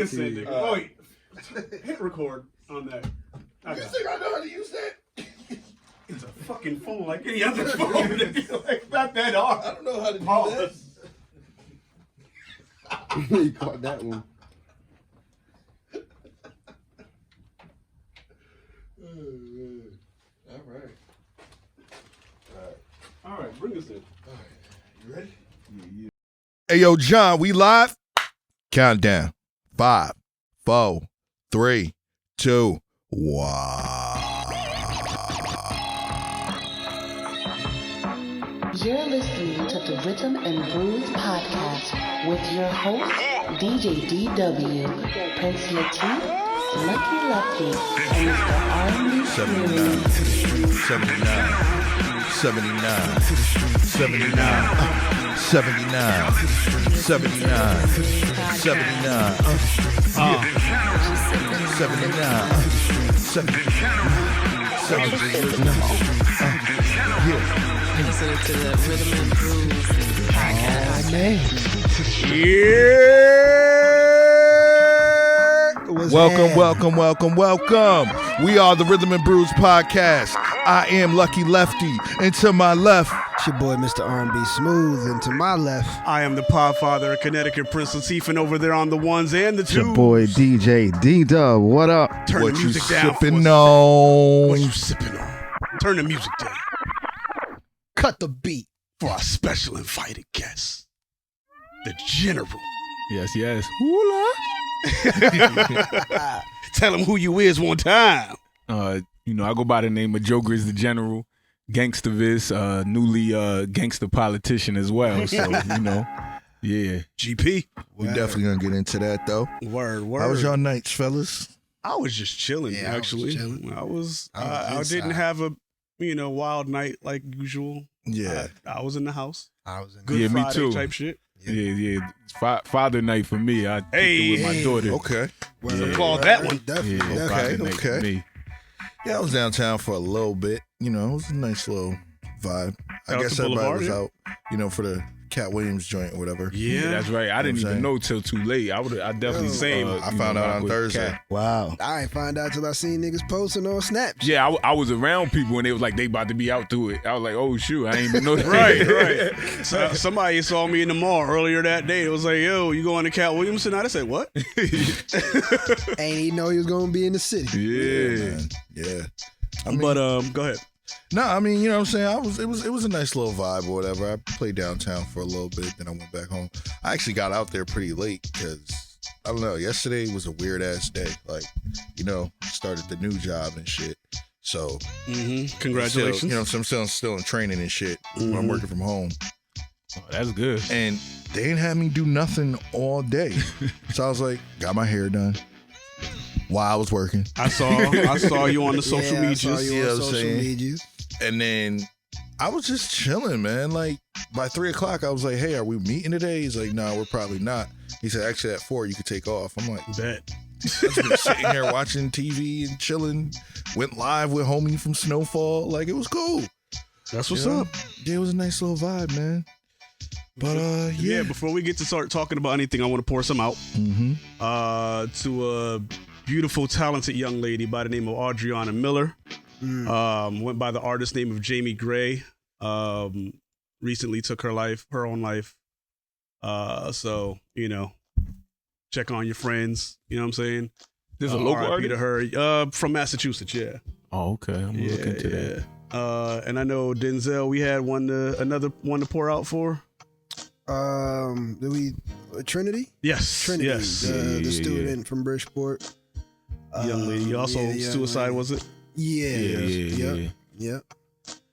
Oh, wait. Hit record on that. You think I know how to use that? It's a fucking phone like any other phone. Like, not that hard. I don't know how to do that. You caught that one. All right, bring us in. All right. You ready? Yeah. Hey, yo, John, we live? Countdown. 5, 4, 3, 2, 1. You're listening to the Rhythm and Brewz podcast with your host, DJ DW, Prince Latif, Lucky Lefty, and Mr. R&B 79, 79, 79, 79, 79, 79, 79, 79. Listening to the Rhythm and Brewz podcast. Oh, man. Yeah. Welcome. We are the Rhythm and Brewz podcast. I am Lucky Lefty, and to my left, It's your boy, Mr. R&B Smooth, and to my left, I am the Podfather of Connecticut, Prince Latif, and over there on the ones and the twos. Your boy DJ D-Dub, what up? Turn what the you music down. sipping on? What you sipping on? Turn the music down cut the beat. for our special invited guest, the General. Yes. Tell him who you is one time. I go by the name of Joker is the General, Gangsta Vis, newly gangster politician as well. So, yeah. GP. We definitely gonna get into that though. Word. How was y'all nights, fellas? I was just chilling, Yeah, actually. I was I didn't have a, wild night like usual. Yeah. I was in the house. I was in Good Yeah, me Friday too. type shit. Yeah. Father night for me. I kicked it with my daughter. Okay. Yeah. Applaud that one. Definitely. Yeah, Father night for okay. me. Yeah, I was downtown for a little bit. It was a nice little vibe. I Out guess to everybody Boulevard, was out, for the Cat Williams joint or whatever. Yeah, that's right. I didn't You know what even I'm know till too late. I definitely Same. I found out on Thursday. Wow. I ain't find out till I seen niggas posting on Snapchat. Yeah, I was around people and they was like they about to be out to it. I was like, oh shoot, I ain't even know that. Right. So, somebody saw me in the mall earlier that day. It was like, yo, you going to Cat Williamson? I said, what? Ain't even know he was gonna be in the city. Yeah. Man. Yeah. But go ahead. No, I mean, you know what I'm saying? It was a nice little vibe or whatever. I played downtown for a little bit, then I went back home. I actually got out there pretty late because, I don't know, yesterday was a weird ass day. Like, started the new job and shit. So, Congratulations. I'm still in training and shit. I'm working from home. Oh, that's good. And they didn't have me do nothing all day. So I was like, got my hair done while I was working. I saw you on the social I saw medias. you You know on what I'm social saying? medias. And then I was just chilling, man. Like by 3:00, I was like, "Hey, are we meeting today?" He's like, "No, we're probably not." He said, "Actually, at 4, you could take off." I'm like, Bet. I've been sitting here watching TV and chilling. Went live with homie from Snowfall. Like it was cool. That's what's You know? up. Yeah, it was a nice little vibe, man. But Yeah, before we get to start talking about anything, I want to pour some out to a beautiful, talented young lady by the name of Adriana Miller. Went by the artist name of Jamie Gray. Recently took her own life. So, check on your friends. You know what I'm saying? There's a local RIP artist? to her. From Massachusetts, yeah. Oh, okay. I'm gonna look into that. And I know Denzel, we had another one to pour out for. Trinity? Yes. Trinity, Yes. the student from Bridgeport. Young lady. Also yeah, suicide, lady. was it? Yeah.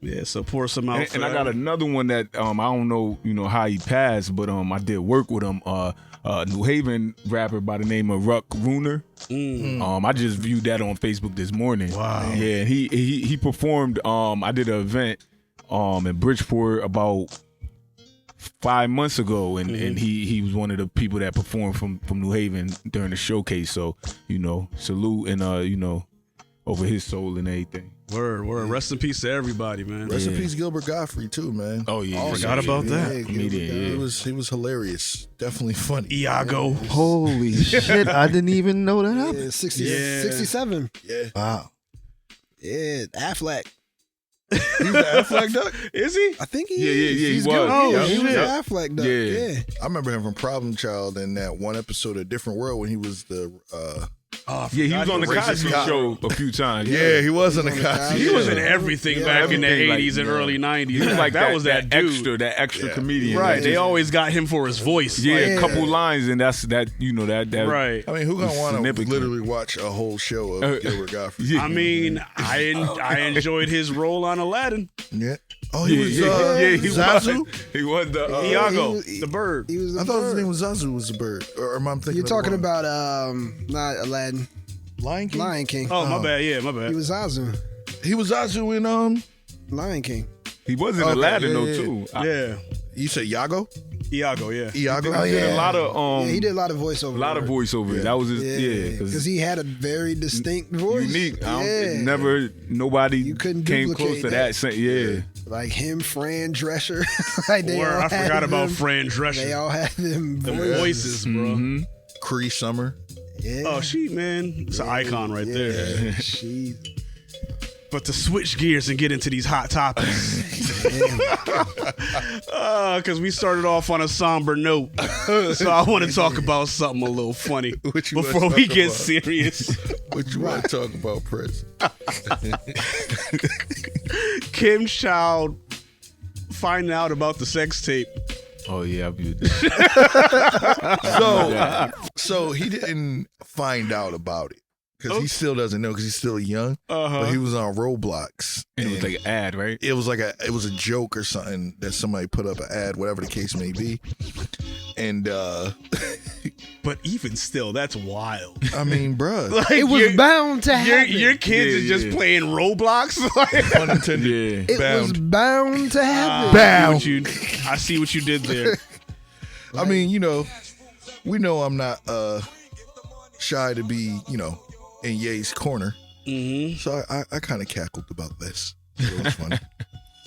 Yeah, so pour some out. And I got another one that I don't know, how he passed, but I did work with him. New Haven rapper by the name of Ruck Runer. I just viewed that on Facebook this morning. Wow. Yeah, he performed. I did an event in Bridgeport about 5 months ago, and he was one of the people that performed from New Haven during the showcase. So salute and over his soul and everything. Word. Rest in peace to everybody, man. Rest in peace, Gilbert Godfrey too, man. Oh yeah, Forgot about that. Comedian, He was hilarious. Definitely funny. Iago. Holy shit! I didn't even know that happened. Yeah, 67. Yeah. Wow. Yeah, Affleck. He's the Affleck duck. Is he? I think he Yeah, is. he He's was. good. Oh, he was shit. an Affleck duck. Yeah. Yeah. I remember him from Problem Child in that one episode of Different World when he was the Yeah, he was on the Racist Cosby cop. Show a few times. yeah, he was on the He was on the Cosby. He was in Yeah. everything Yeah. back in the Everything, like, 80s and early 90s. He was like that was that dude. extra Yeah. comedian. Right. Like, They always got him for his voice. yeah, Like, a couple lines, and that's that. right. I mean, who gonna want to Significant. literally watch a whole show of Gilbert Godfrey? Yeah. I mean, I enjoyed his role on Aladdin. Yeah. Oh, he was he Zazu? was. He was the. Iago, he- the bird. He was. I thought his name was Zazu was the bird. Or am I thinking You're of talking the wrong- about not Aladdin, Lion King? Lion King. Oh, my bad. Yeah, my bad. He was Zazu, He was Zazu in Lion King. He was in Okay, Aladdin yeah, though yeah. too. Yeah. You said Iago? Iago, yeah. Iago? Oh, He did yeah. a lot of Yeah, he did a lot of voiceover. a lot of voiceovers. Yeah. That was his Yeah, because he had a very distinct voice. unique. Yeah. Nobody You couldn't came duplicate close to that. Yeah. Like him, Fran Drescher. Like they Word, all I had forgot about them- Fran They Drescher. all had them The voices. voices, bro. Mm-hmm. Cree Summer. Yeah. Oh, she, man. It's an icon right there. Yeah, she. But to switch gears and get into these hot topics. Because we started off on a somber note. So I want to talk about something a little funny What you wanna before we talk get about? serious. What you want to talk about, Prince? Kim Child finding out about the sex tape. Oh yeah, I viewed that. So he didn't find out about it because he still doesn't know because he's still young. Uh-huh. But he was on Roblox. It was like an ad, right? It was a joke or something that somebody put up an ad, whatever the case may be. And But even still, that's wild. I mean, bruh, Like, It was bound to happen. your kids Yeah, are just yeah. playing Roblox. Like, unintended. Yeah. It was bound to happen. I see what you did there. I mean, we know I'm not shy to be, in Ye's corner. Mm-hmm. So I kind of cackled about this. It was funny.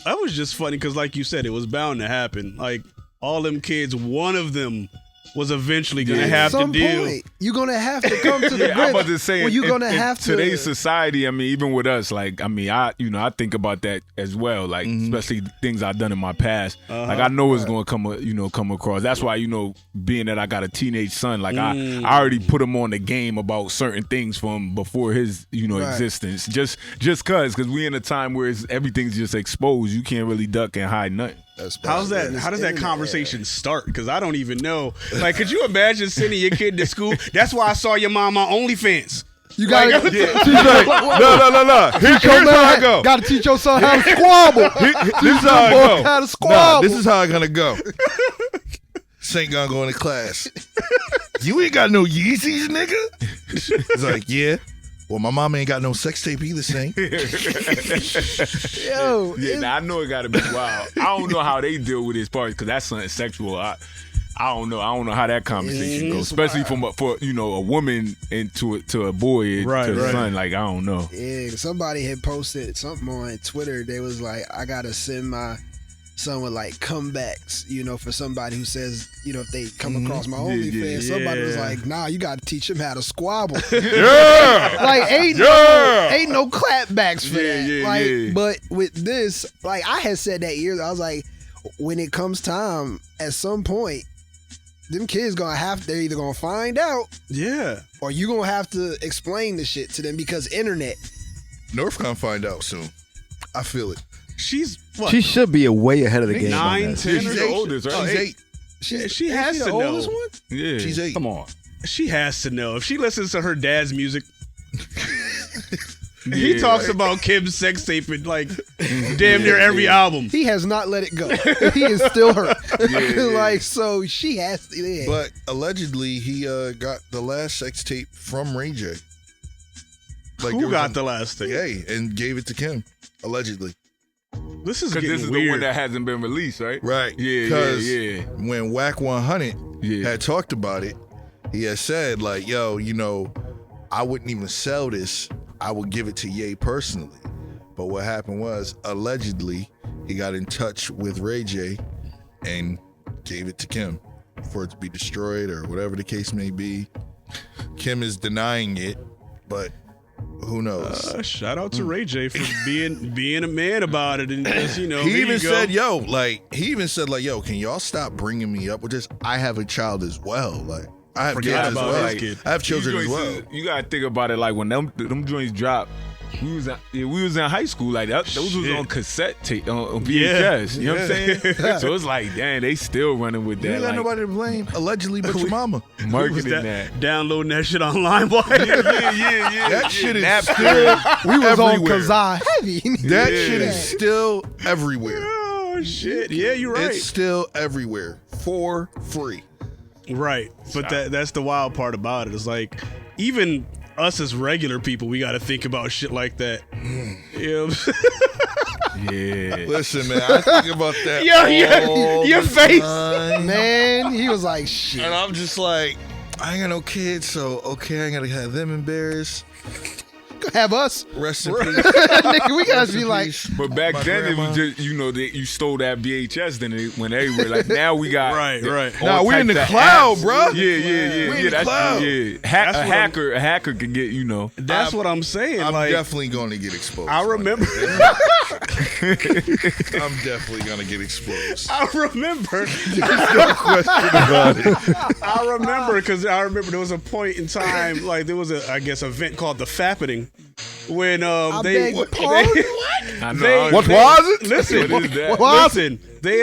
That was just funny because, like you said, it was bound to happen. Like, all them kids, one of them was eventually going to At have to some deal. point, you're gonna have to come to the Yeah, I'm grips about to say, where you're in gonna have to. today's society. I mean, even with us, like, I mean, I think about that as well. Like, especially things I've done in my past. Like, I know it's gonna come across. That's why, being that I got a teenage son, like, I already put him on the game about certain things from before his, existence. Just because we in a time where everything's just exposed. You can't really duck and hide nothing. How does that conversation start? Because I don't even know. Like, could you imagine sending your kid to school? That's why I saw your mom on OnlyFans. You gotta Like, teach No. Here's how I go. Gotta teach your son how to squabble. This is how I go. How to Nah, squabble. this is how I'm gonna go. Saint gonna go into class. You ain't got no Yeezys, nigga? He's like, yeah. Well, my mom ain't got no sex tape either, Saint. Yo, Yeah, now, I know it got to be wild. I don't know how they deal with this part because that's something sexual. I don't know. I don't know how that conversation goes, especially for a woman to a boy Right, to a right. son. Like, I don't know. yeah, somebody had posted something on Twitter. They was like, I gotta send my son with like comebacks, for somebody who says, if they come across my OnlyFans. Somebody was yeah. like, nah, you gotta teach him how to squabble. Yeah. Like ain't no clapbacks for that. Yeah, Like, yeah. but with this, like I had said that years, I was like, when it comes time, at some point, them kids they're either gonna find out Yeah. or you gonna have to explain the shit to them because internet. North gonna find out soon. I feel it. She's what? She should be way ahead of the game. on 9, that. 10 She's or the so? oldest, right? She's 8. She has Is to she the know. oldest one? Yeah. She's 8. Come on. She has to know. If she listens to her dad's music, he talks about Kim's sex tape in like damn near every album. He has not let it go. He is still hurt. Like, so she has to. Yeah. But allegedly, he got the last sex tape from Ray J. Like, Who got the last thing? Yay, and gave it to Kim, allegedly. This is Because getting this is weird. the one that hasn't been released, right? Right. Yeah, Because yeah. when Whack 100 Yeah. had talked about it, he had said, like, yo, I wouldn't even sell this I would give it to Ye personally. But what happened was, allegedly, he got in touch with Ray J and gave it to Kim for it to be destroyed or whatever the case may be. Kim is denying it, but who knows? Shout out to Ray J for being a man about it, and just, you know, He even said, yo, can y'all stop bringing me up with this? I have a child as well. Like, I have kids as well. I have children as well. You gotta think about it, like when them joints dropped. We was in high school, like that. Those was on cassette tape, on VHS. You know what I'm saying? So it's like, damn, they still running with that. You ain't got nobody to blame, allegedly, but your mama. Marketing that. Downloading that shit online, boy. Yeah. That shit is still We was on everywhere. Kazaa heavy. That shit is still everywhere. Oh shit! Yeah, you're right. It's still everywhere for free. Right, but that's the wild part about it. It's like, even us as regular people, we got to think about shit like that. You know? Yeah. Listen, man, I think about that. Your face, Man, he was like, shit. And I'm just like, I ain't got no kids, so okay, I ain't gotta have them embarrassed. Have us. Rest in peace. Nigga, we gotta be like, But back My then, grandma. it was just, you know, you stole that VHS, then it went everywhere. Like now we got Right. all Nah, we in types the of cloud, apps. bro. Yeah. We in the That's cloud. yeah. That's A what hacker can get, you know. that's what I'm saying. I'm like, definitely gonna get exposed. I remember. I'm definitely gonna get exposed. I remember. No question about it. I remember because there was a point in time, like there was a, I guess, event called the Fappening, when I they beg your pardon? I know. They- What was it? listen, What is that? listen. They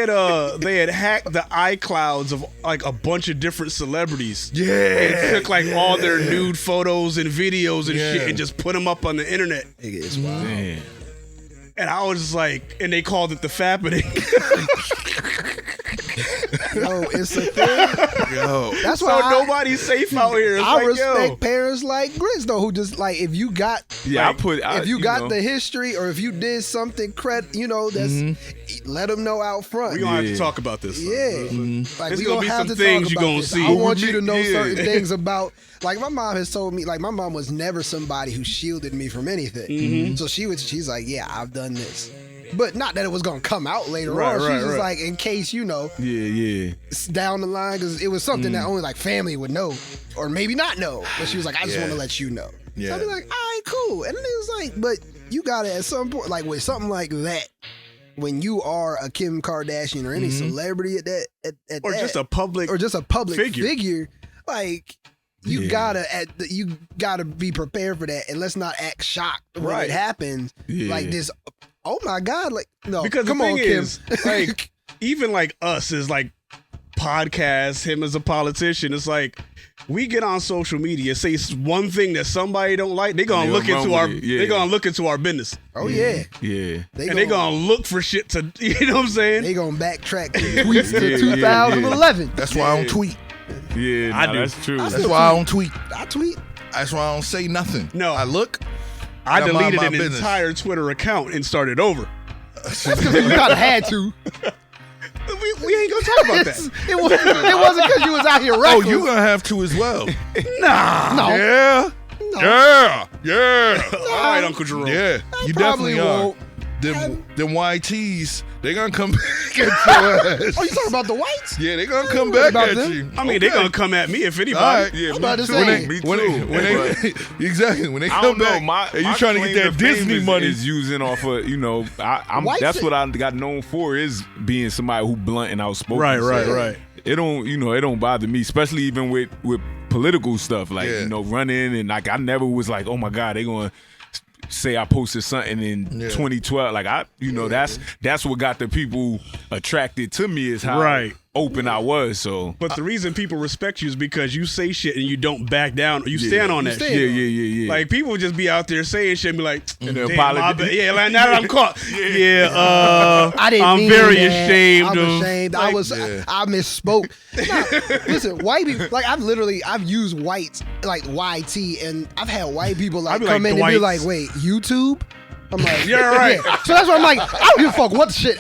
had hacked the iClouds of like a bunch of different celebrities. Yeah. And took like all their nude photos and videos and Yeah. shit and just put them up on the internet. nigga, it's wild. Man. And I was just like, and they called it the Fappening. Yo, it's a thing. Yo. That's So why nobody's safe out here. It's I like, respect yo. parents like Grits though, who just like if you got Yeah, like, if you got the history or if you did something that's let them know out front. We gonna have to Yeah. talk about this. Yeah, like There's we gonna gonna be have some to things talk you about gonna this. see. I want you to know Yeah. certain things about. Like my mom has told me, like my mom was never somebody who shielded me from anything. So she's like, yeah, I've done this, but not that it was gonna come out later Right, on. She's right, just right. like in case Yeah. down the line because it was something that only like family would know or maybe not know. But she was like, I just Yeah. want to let you know. Yeah. So I'd be like, all right, cool. And then it was like, but you gotta at some point, like with something like that, when you are a Kim Kardashian or any celebrity at Or that, just a public or just a public figure. figure, like you Yeah. gotta be prepared for that, and let's not act shocked when Right. it happens. Yeah. Like this, oh my god, like no, Because come the thing on, Kim. is, like, even like us as like podcasts, him as a politician, it's like we get on social media, say one thing that somebody don't like, they gonna They look gonna into run our with it, yeah. they gonna look into our business. Oh yeah, Yeah. they And they gonna look for shit to you know what I'm saying? They gonna backtrack to tweets to Yeah, yeah, 2011. That's why I don't tweet. Yeah, I nah, do. that's true. That's why I don't tweet. I tweet. That's why I don't say nothing. No. I look. I I mind deleted my an business. entire Twitter account and started over. That's because you kind of had to. We ain't gonna talk about that. It wasn't because you was out here Oh, reckless. you gonna have to as well. Nah. no, Yeah. no. Yeah. All right, Uncle Jerome. Yeah. You probably definitely are. won't. Them YTs, they gonna come back at your ass. Oh, you talking about the whites? Yeah, they gonna come worried back about at them. you. I mean, they Okay. gonna come at me if anybody. All right. Yeah, I'm about me to too. say. Me When too. they exactly when they I come don't know. back, My, and you my trying to claim get that fame Disney money. is using off of I'm White that's shit. what I got known for is being somebody who blunt and outspoken. Right, So right. It don't bother me, especially even with political stuff like Yeah. running and like I never was like, oh my god, they gonna say I posted something in Yeah. 2012. Like that's what got the people attracted to me is how Right. open I was. So But the reason people respect you is because you say shit and you don't back down or you stand on that stand shit. yeah. Like people just be out there saying shit and be like, And "Damn, apology. my bad." Yeah, like now that I'm caught. I didn't I'm mean very that. ashamed I'm of- ashamed. like, I misspoke. Nah, listen, white people, like I've used whites like YT, and I've had white people like I'd be come like, in and be Dwights. like, "Wait, YouTube?" I'm like, Yeah, right. So that's why I'm like, I don't give a fuck what the shit.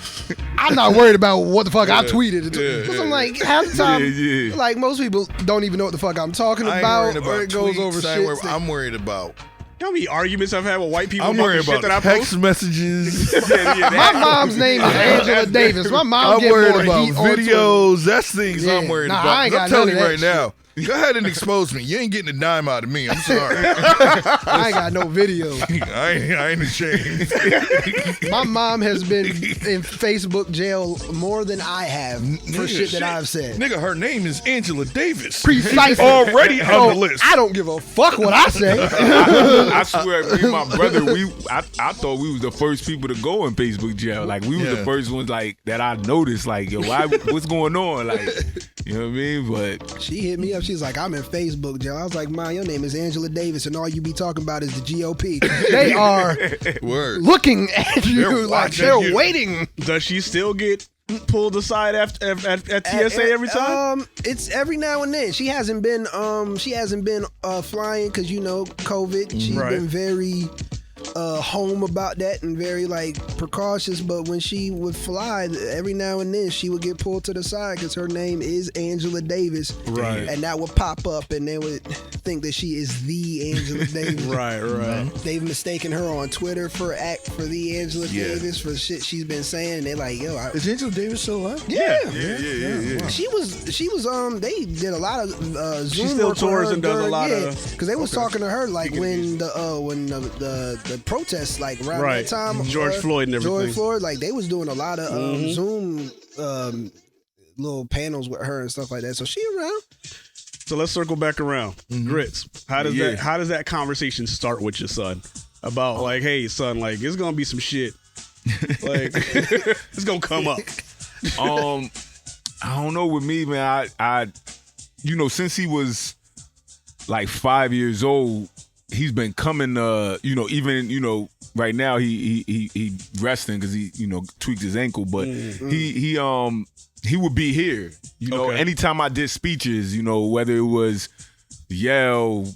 I'm not worried about what the fuck I tweeted. Because I'm like, half the time, Yeah. like most people don't even know what the fuck I'm talking I ain't about, worried about or it goes tweets, over I ain't shit. worried- I'm worried about How many arguments I've had with white people I'm about worried the shit about that I text post? messages. My mom's name is Angela Davis. My mom I'm get worried more about heat on Twitter. videos. That's things I'm Yeah. worried Nah, about. I ain't 'Cause got I'm telling none you of right that now. Go ahead and expose me. You ain't getting a dime out of me. I'm sorry. I ain't got no video. I ain't ashamed. My mom has been in Facebook jail more than I have for Nigga, shit that I've said. Nigga, her name is Angela Davis. Precisely. Already on the list. I don't give a fuck what I say. I swear, me and my brother, I thought we was the first people to go in Facebook jail. Like we was the first ones like that I noticed. Like, yo, what's going on? Like, you know what I mean? But She hit me up. She's like, I'm in Facebook jail. I was like, Ma, your name is Angela Davis, and all you be talking about is the GOP. They are Word. looking at you They're like watching they're you. waiting. Does she still get pulled aside at TSA every time? It's every now and then. She hasn't been flying because COVID. She's been very home about that and very like precautious. But when she would fly, every now and then she would get pulled to the side because her name is Angela Davis, Right. And that would pop up, and they would think that she is the Angela Davis. Right. They've mistaken her on Twitter for the Angela Davis for shit she's been saying. And they're like, yo, Is Angela Davis still alive? yeah. Yeah. She was they did a lot of Zoom She still work with tours her and does a lot of- because they was talking to her like when the protests like around Right. that time George Floyd and everything. George Floyd, like they was doing a lot of Zoom little panels with her and stuff like that, so she around. So let's circle back around. Grits. How does Yeah. that conversation start with your son? About like, hey son, like it's gonna be some shit. Like it's gonna come up. I don't know with me, man. I since he was like 5 years old, he's been coming. Even right now he resting because he tweaked his ankle, but he would be here. Okay. Anytime I did speeches, whether it was Yale,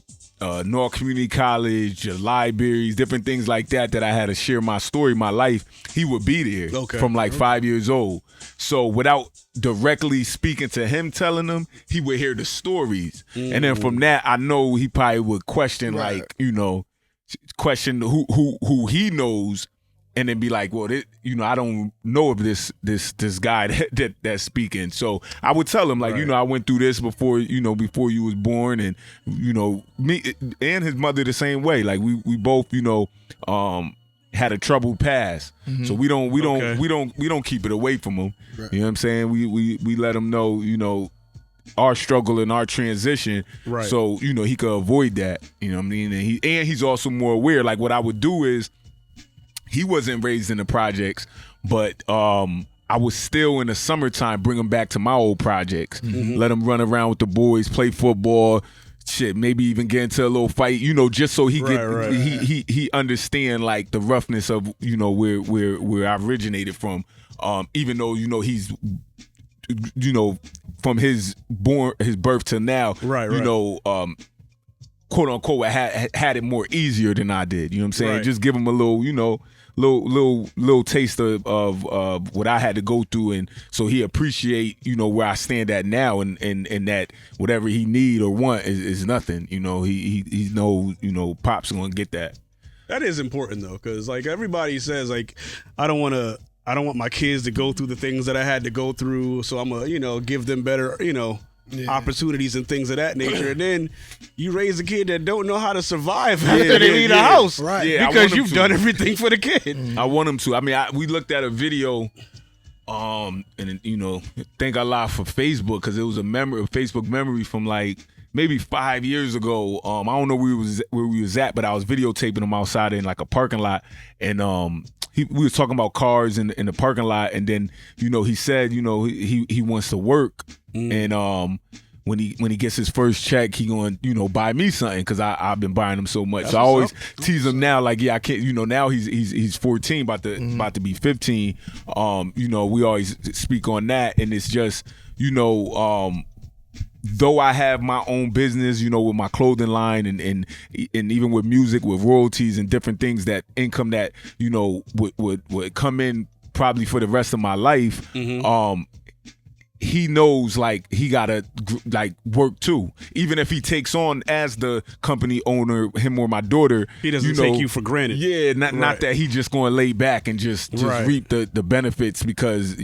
North Community College, libraries, different things like that I had to share my story, my life, he would be there from like 5 years old. So without directly speaking to him, telling him, he would hear the stories. And then from that, I know he probably would question question who he knows, and then be like, well, I don't know of this guy that's speaking. So I would tell him like, I went through this before you was born, and me and his mother the same way. Like we both had a troubled past, so we don't keep it away from him. Right. You know what I'm saying? We let him know our struggle and our transition, right? So he could avoid that. You know what I mean? And he's also more aware. Like what I would do is, he wasn't raised in the projects, but I was still in the summertime bring him back to my old projects, let him run around with the boys, play football, shit, maybe even get into a little fight, just so he he understand like the roughness of where I originated from. Even though he's from his birth to now, quote unquote had it more easier than I did. You know what I'm saying? Right. Just give him a little, little taste of what I had to go through, and so he appreciate where I stand at now, and that whatever he need or want is nothing. He knows Pop's gonna get that. That is important though, because like everybody says, like I don't want my kids to go through the things that I had to go through, so I'm gonna give them better opportunities and things of that nature. And then you raise a kid that don't know how to survive after they leave the house, right? Yeah, because you've done everything for the kid. I want him to. I mean, we looked at a video, and thank Allah for Facebook, because it was a Facebook memory from like maybe 5 years ago. I don't know where we was at, but I was videotaping him outside in like a parking lot, and we was talking about cars in the parking lot, and then he said he wants to work, and when he gets his first check, he going buy me something, because I've been buying him so much. So I always tease him now, like, yeah, I can't. Now he's 14, about to be 15. We always speak on that, and it's just though I have my own business, with my clothing line and even with music, with royalties and different things, that income that would come in probably for the rest of my life. he knows like he gotta like work too. Even if he takes on as the company owner, him or my daughter, he doesn't take you for granted. Yeah, not that he just going to lay back and just reap the benefits because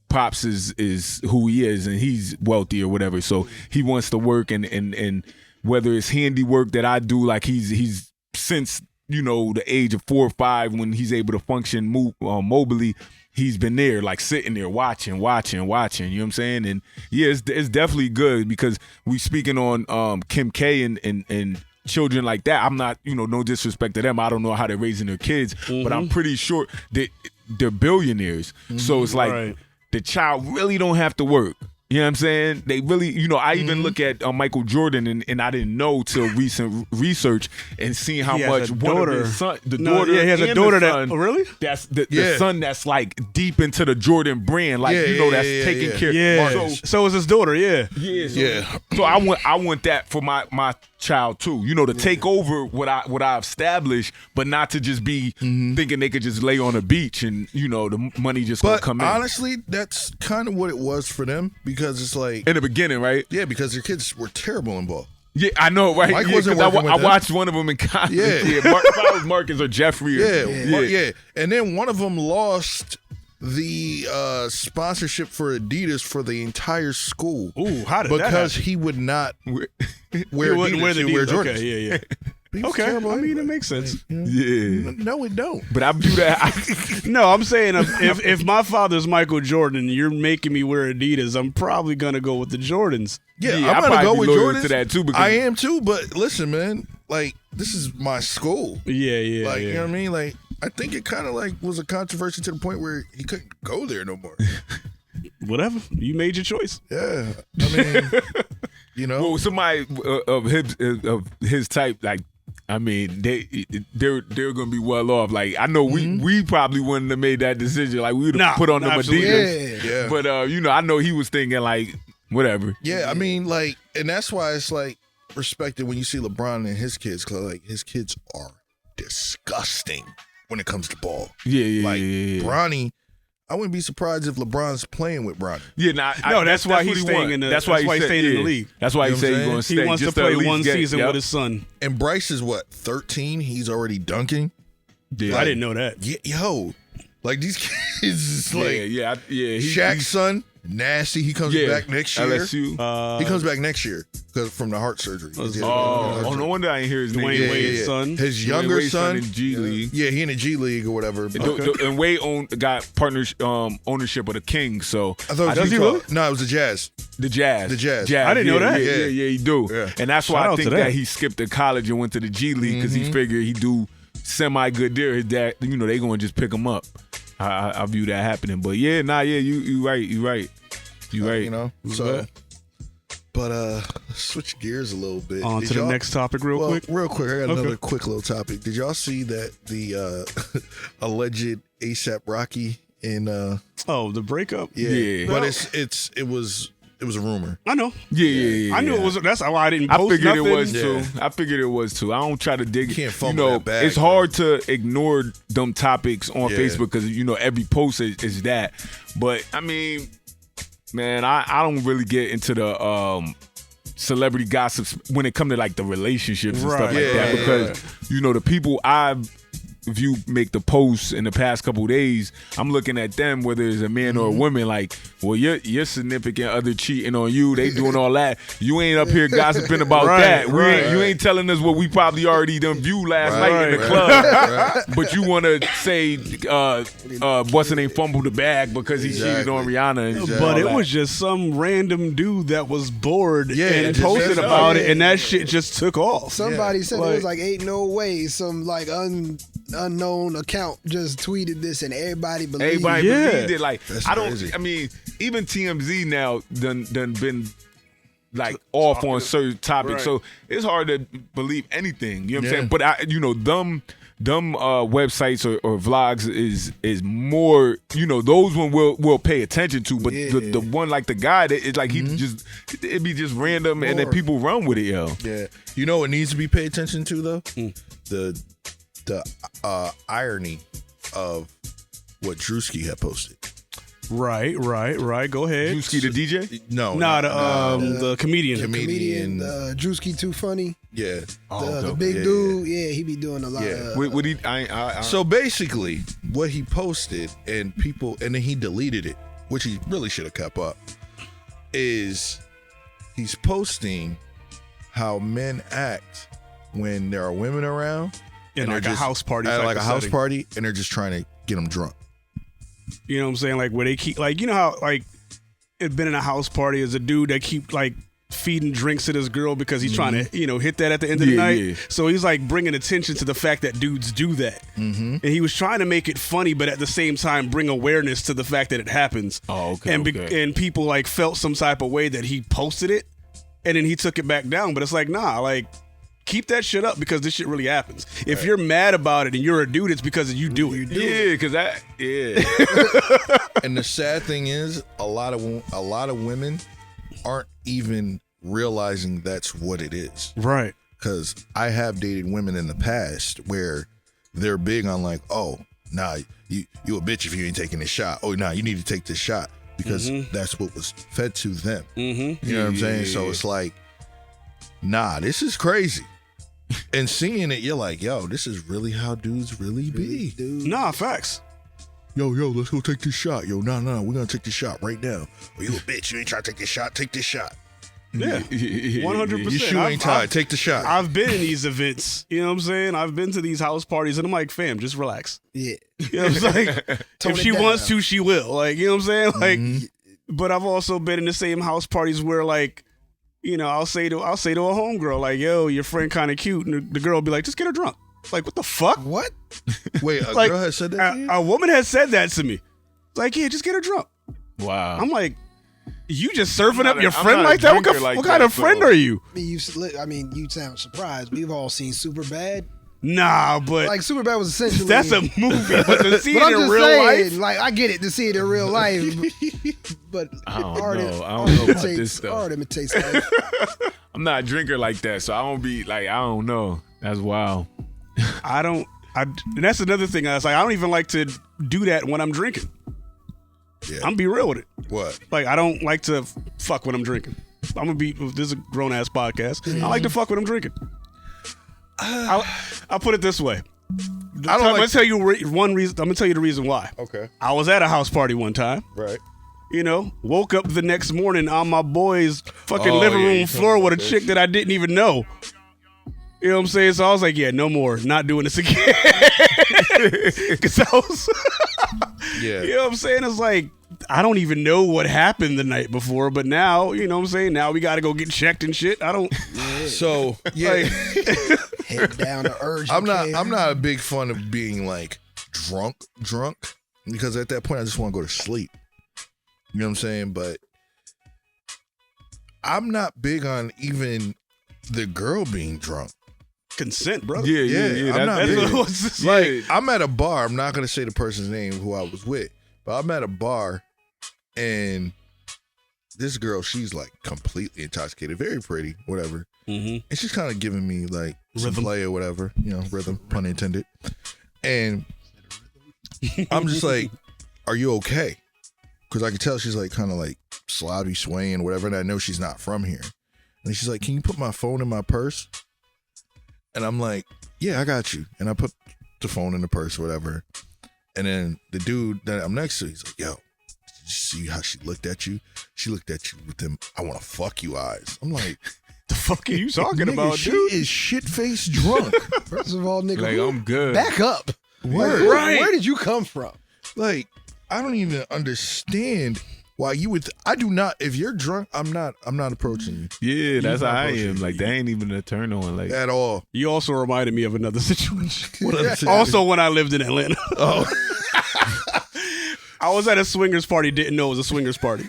Pops is who he is and he's wealthy or whatever. So he wants to work and whether it's handiwork that I do, like he's since the age of 4 or 5 when he's able to function mobily. He's been there, like sitting there watching. You know what I'm saying? And yeah, it's definitely good because we speaking on Kim K and children like that. I'm not, no disrespect to them. I don't know how they're raising their kids, but I'm pretty sure that they're billionaires. So it's like the child really don't have to work. You know what I'm saying? They really, I even look at Michael Jordan and I didn't know till recent research and seeing how much one of his son, daughter, he has a daughter son, that, really? That's the son that's like deep into the Jordan brand, like that's taking care. Yeah. So is his daughter, So I want that for my child too. To take over what I established, but not to just be thinking they could just lay on a beach and the money just gonna come in. Honestly, that's kind of what it was for them because it's like in the beginning, right? Yeah, because their kids were terrible in ball. Yeah, I know, right? Mike wasn't working with I them. watched one of them in college. Marcus or Jeffrey. Yeah. And then one of them lost the sponsorship for Adidas for the entire school. Ooh, how did that happen? Because he would not wear Adidas. He would wear Jordans. Okay, yeah. Okay, terrible I mean, anyway. it makes sense. Yeah. No, it don't. But I view that. No, I'm saying if my father's Michael Jordan and you're making me wear Adidas, I'm probably going to go with the Jordans. Yeah, Yeah, I'm I'd going to go probably with be loyal Jordans. to that too, because I am too, but listen, man, like, this is my school. Yeah. Like, you know what I mean? Like, I think it kind of like was a controversy to the point where he couldn't go there no more. Whatever. You made your choice. Yeah. I mean, Well, somebody of his type, like, I mean, they're gonna be well off. Like, I know we probably wouldn't have made that decision. Like, we would have put on the Adidas. Yeah. But I know he was thinking like whatever. Yeah, I mean, like, and that's why it's like respected when you see LeBron and his kids, cause like his kids are disgusting when it comes to ball. Yeah. Bronny, I wouldn't be surprised if LeBron's playing with Bronny. Yeah, that's why he's staying in the. That's why he's staying in the league. That's why he said he's saying? going to stay. He wants just to play at least one season with his son. And Bryce is what, 13? He's already dunking. Yeah, I didn't know that. Yo, like these kids is like Shaq's son. Nasty. He comes back next year. LSU. He comes back next year because from the heart surgery. No wonder I ain't hear his name. Dwayne Wade's son. His younger son in G League. Yeah, he in the G League or whatever. And Wade got ownership of the Kings. So I thought it was No, it was the Jazz. The Jazz. I didn't know that. Yeah, he do. Yeah. And that's why I think that he skipped the college and went to the G League because he figured he do semi good there. His dad, they going to just pick him up. I view that happening. But you right. So, but let's switch gears a little bit. On to the next topic real quick. Real quick, I got another quick little topic. Did y'all see that the alleged ASAP Rocky in the breakup? Yeah. But it was a rumor. I know. Yeah. I knew it was. That's why I didn't post figured nothing. It was too. I figured it was too. I don't try to dig. You can't fumble that bag. It's hard to ignore them topics on Facebook because every post is that. But I mean, man, I don't really get into the celebrity gossips when it comes to like the relationships and stuff like that because the people I've view make the posts in the past couple of days, I'm looking at them, whether it's a man or a woman, like, well, your significant other cheating on you, they doing all that. You ain't up here gossiping about that. You ain't telling us what we probably already done viewed last night in the club. But you want to say, what's her name, fumbled the bag because he cheated on Rihanna. But it was just some random dude that was bored and posted about it, and that shit just took off. Somebody said it was like ain't no way some like unknown account just tweeted this and everybody believed it. Like, that's crazy. I mean, even TMZ now done been like off on certain topics, so it's hard to believe anything. You know what I'm saying? But them websites or vlogs is more, those one we'll pay attention to, but the one like the guy that it's like he just it'd be just random and then people run with it, yo. Yeah. You know what needs to be paid attention to though? The irony of what Druski had posted. Right. Go ahead. Druski the DJ? No, The comedian. Comedian Druski Too Funny. Yeah. The big dude. Yeah, he be doing a lot of... What he? So basically, what he posted and then he deleted it, which he really should have kept up, is he's posting how men act when there are women around. In and like they're a house party. At type like a of house setting. party, and they're just trying to get them drunk. You know what I'm saying? Like where they keep, like, you know how like it been in a house party as a dude that keep like feeding drinks to this girl because he's trying to, you know, hit that at the end of the night. Yeah. So he's like bringing attention to the fact that dudes do that. Mm-hmm. And he was trying to make it funny, but at the same time bring awareness to the fact that it happens. Oh, okay. And people like felt some type of way that he posted it and then he took it back down. But it's like, nah, like keep that shit up because this shit really happens. If you're mad about it and you're a dude, it's because you do it. Yeah, because And the sad thing is, a lot of women aren't even realizing that's what it is. Right. Because I have dated women in the past where they're big on like, oh, nah, you a bitch if you ain't taking this shot. Oh, nah, you need to take this shot because that's what was fed to them. Mm-hmm. You know what I'm saying? So it's like, nah, this is crazy. And seeing it, you're like, yo, this is really how dudes really be. Nah, facts. Yo, let's go take this shot. Yo, no, we're gonna take this shot right now. Oh, you a bitch, you ain't trying to take this shot, take this shot. Yeah, 100%. Your shoe ain't tied, take the shot. I've been in these events, you know what I'm saying? I've been to these house parties and I'm like, fam, just relax. Yeah. You know what I'm saying? If she wants to, she will. Like, you know what I'm saying? Like, but I've also been in the same house parties where like, you know, I'll say to a homegirl, like, yo, your friend kind of cute. And the girl will be like, just get her drunk. Like, what the fuck? What? Wait, a like, girl has said that to you? A woman has said that to me. Like, yeah, just get her drunk. Wow. I'm like, you just serving up your I'm friend not a like that? drinker like what kind that, of friend so- are you? I mean, you sound surprised. We've all seen Superbad. Nah, but Like Superbad was essentially that's a movie. But to see But I'm it in just real saying, life, like I get it to see it in real life, but I don't art know. I don't know about imitates- this stuff. Art imitates life. I'm not a drinker like that, so I don't be like, I don't know. That's wild. and that's another thing. I was like, I don't even like to do that when I'm drinking. Yeah. I'm be real with it. What? Like, I don't like to fuck when I'm drinking. I'm gonna be. This is a grown ass podcast. I like to fuck when I'm drinking. I'll put it this way. I'm gonna tell you one reason. I'm gonna tell you the reason why. Okay. I was at a house party one time. Right. You know, woke up the next morning on my boy's fucking living yeah, room you floor told me with a about chick this. that I didn't even know. You know what I'm saying? So I was like, yeah, no more. Not doing this again. Because I was, Yeah. you know what I'm saying? It's like, I don't even know what happened the night before, but now, you know what I'm saying? Now we got to go get checked and shit. I don't. So yeah, Head down to urgent I'm care. not a big fan of being like drunk because at that point I just want to go to sleep. You know what I'm saying? But I'm not big on even the girl being drunk. Consent, brother. Yeah, I'm not That's big. what was Like I'm at a bar. I'm not gonna say the person's name who I was with, but I'm at a bar, and this girl, she's like completely intoxicated, very pretty, whatever, and she's kind of giving me like some Rhythm. play or whatever, you know, rhythm, pun intended. And I'm just like, "Are you okay?" Because I could tell she's like kind of like slobby, swaying, whatever, and I know she's not from here. And she's like, "Can you put my phone in my purse?" And I'm like, yeah, I got you. And I put the phone in the purse or whatever. And then the dude that I'm next to, he's like, yo, did you see how she looked at you? She looked at you with them, I want to fuck you eyes. I'm like, the fuck are you talking nigga, about, she dude? is shit-faced drunk. First of all, nigga, Like, who- I'm good. back up. Word. Like, Right. Where did you come from? Like, I don't even understand why you would, I do not, if you're drunk, I'm not approaching you Yeah, that's how not I supposed am. to. Like, that ain't even a turn on. Like, at all. You also reminded me of another situation. What other situation? Also, when I lived in Atlanta, Oh, I was at a swingers party, didn't know it was a swingers party.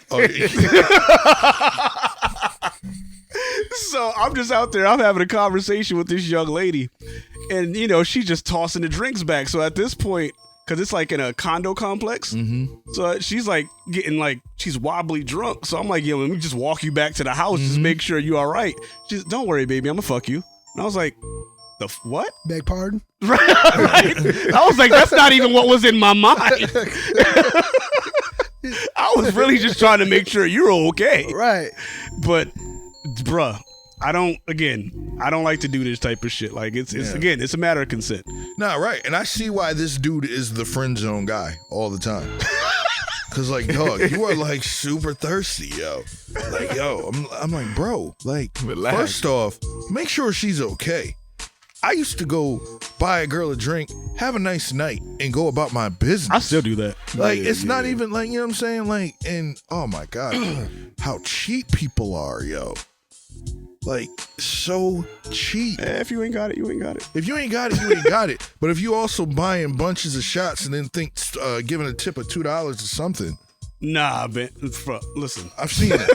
So I'm just out there, I'm having a conversation with this young lady, and you know, she's just tossing the drinks back. So at this point, because it's like in a condo complex, so she's like getting like, she's wobbly drunk. So I'm like, yo, let me just walk you back to the house, just make sure you all right. She's, don't worry, baby, I'm gonna fuck you. And I was like, what? Beg pardon? Right? I was like, that's not even what was in my mind. I was really just trying to make sure you're okay. Right. But, bruh, I don't like to do this type of shit. Like, it's a matter of consent. Nah, right. And I see why this dude is the friend zone guy all the time. Cause like, dog, you are like super thirsty, yo. Like, yo, I'm like, bro, like, Relax. First off, make sure she's okay. I used to go buy a girl a drink, have a nice night, and go about my business. I still do that. Like, it's not even like, you know what I'm saying? Like, and oh my God, how cheap people are, yo. Like, so cheap. If you ain't got it, you ain't got it. If you ain't got it, you ain't got it. But if you also buying bunches of shots and then think giving a tip of $2 or something. Nah, man. Listen. I've seen it.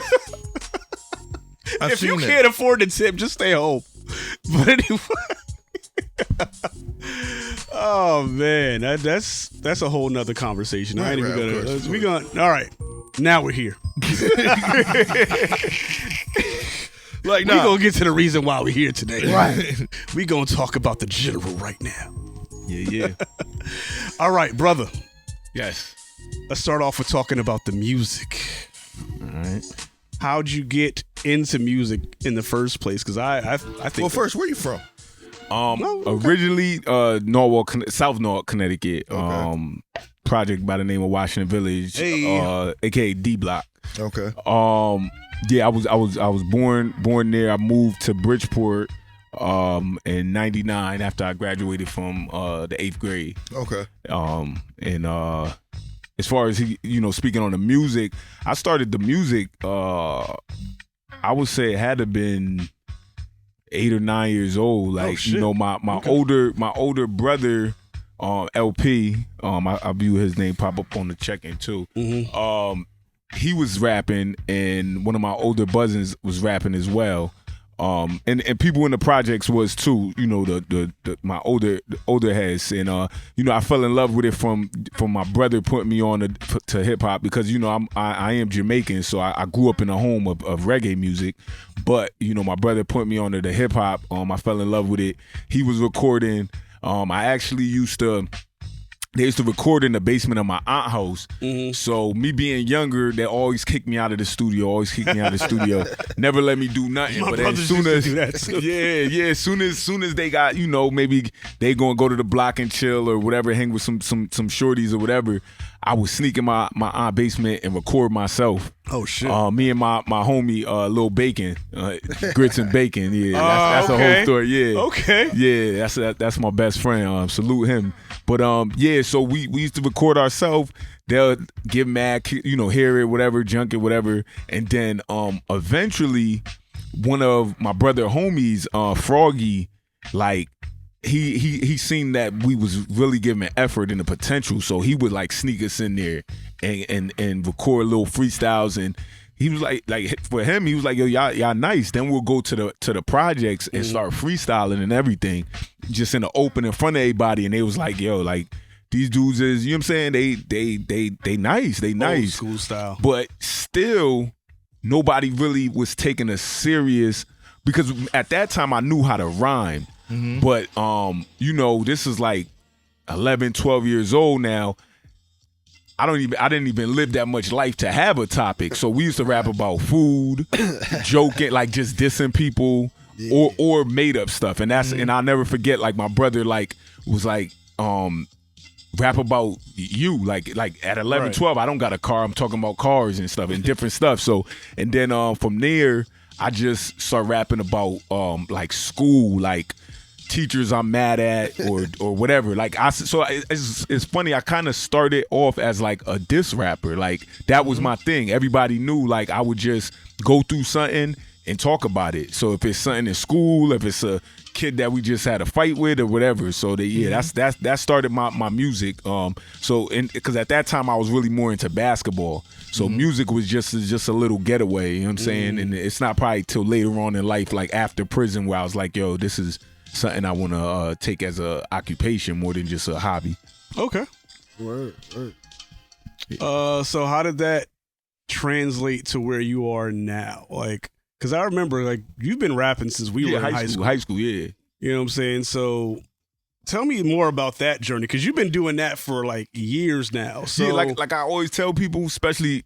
If you can't afford the tip, just stay home. But anyway. Oh man, that's a whole nother conversation. I ain't even gonna. All right, now we're here. Like, we gonna get to the reason why we're here today. Right. We gonna talk about the general right now. Yeah. All right, brother. Yes. Let's start off with talking about the music. All right. How'd you get into music in the first place? Because I think. Well, first, where you from? Originally, South Norwalk, Connecticut. Project by the name of Washington Village, aka D Block. Okay. Yeah, I was born there. I moved to Bridgeport in '99 after I graduated from the 8th grade. Okay. And as far as speaking on the music, I started the music. I would say it had to been 8 or 9 years old. Like my older brother, LP. I view his name pop up on the check-in too. Mm-hmm. He was rapping, and one of my older cousins was rapping as well. And people in the projects was too, my older heads, and I fell in love with it from my brother putting me on to hip hop because I am Jamaican, so I grew up in a home of reggae music, but my brother put me on to the hip hop. I fell in love with it. He was recording. I actually they used to record in the basement of my aunt's house. Mm-hmm. So me being younger, they always kicked me out of the studio. Never let me do nothing. My but brothers as soon used as to do that too. yeah, soon as they got, maybe they gonna go to the block and chill or whatever, hang with some shorties or whatever, I would sneak in my aunt's basement and record myself. Oh shit! Me and my homie Lil Bacon, Grits and Bacon. Yeah, that's the whole story. Yeah. Okay. Yeah, that's my best friend. Salute him. But so we used to record ourselves. They'll get mad, hear it, whatever, junk it, whatever, and then eventually one of my brother homies, Froggy, like he seen that we was really giving effort and the potential, so he would like sneak us in there and record little freestyles, and he was like for him, he was like, yo, y'all nice. Then we'll go to the projects and start freestyling and everything, just in the open in front of everybody. And they was like, yo, like these dudes is, you know what I'm saying? They nice, old school style. But still, nobody really was taking us serious because at that time I knew how to rhyme. Mm-hmm. But this is like 11, 12 years old now. I didn't even live that much life to have a topic. So we used to rap about food, joking, like just dissing people, or made up stuff. And that's and I'll never forget, like my brother was rap about you. Like at 11, right. 12, I don't got a car. I'm talking about cars and stuff and different stuff. So and then from there I just start rapping about like school, like teachers I'm mad at or whatever. Like it's funny, I kind of started off as like a diss rapper. Like that was my thing. Everybody knew like I would just go through something and talk about it. So if it's something in school, if it's a kid that we just had a fight with or whatever, so that started my music. So because at that time I was really more into basketball, so music was just a little getaway, you know what I'm saying? And it's not probably till later on in life, like after prison, where I was like, yo, this is something I want to take as a occupation more than just a hobby. Okay. Word. So how did that translate to where you are now? Like, because I remember like you've been rapping since we were in high school. High school, yeah. You know what I'm saying? So Tell me more about that journey, because you've been doing that for like years now. So yeah, like I always tell people, especially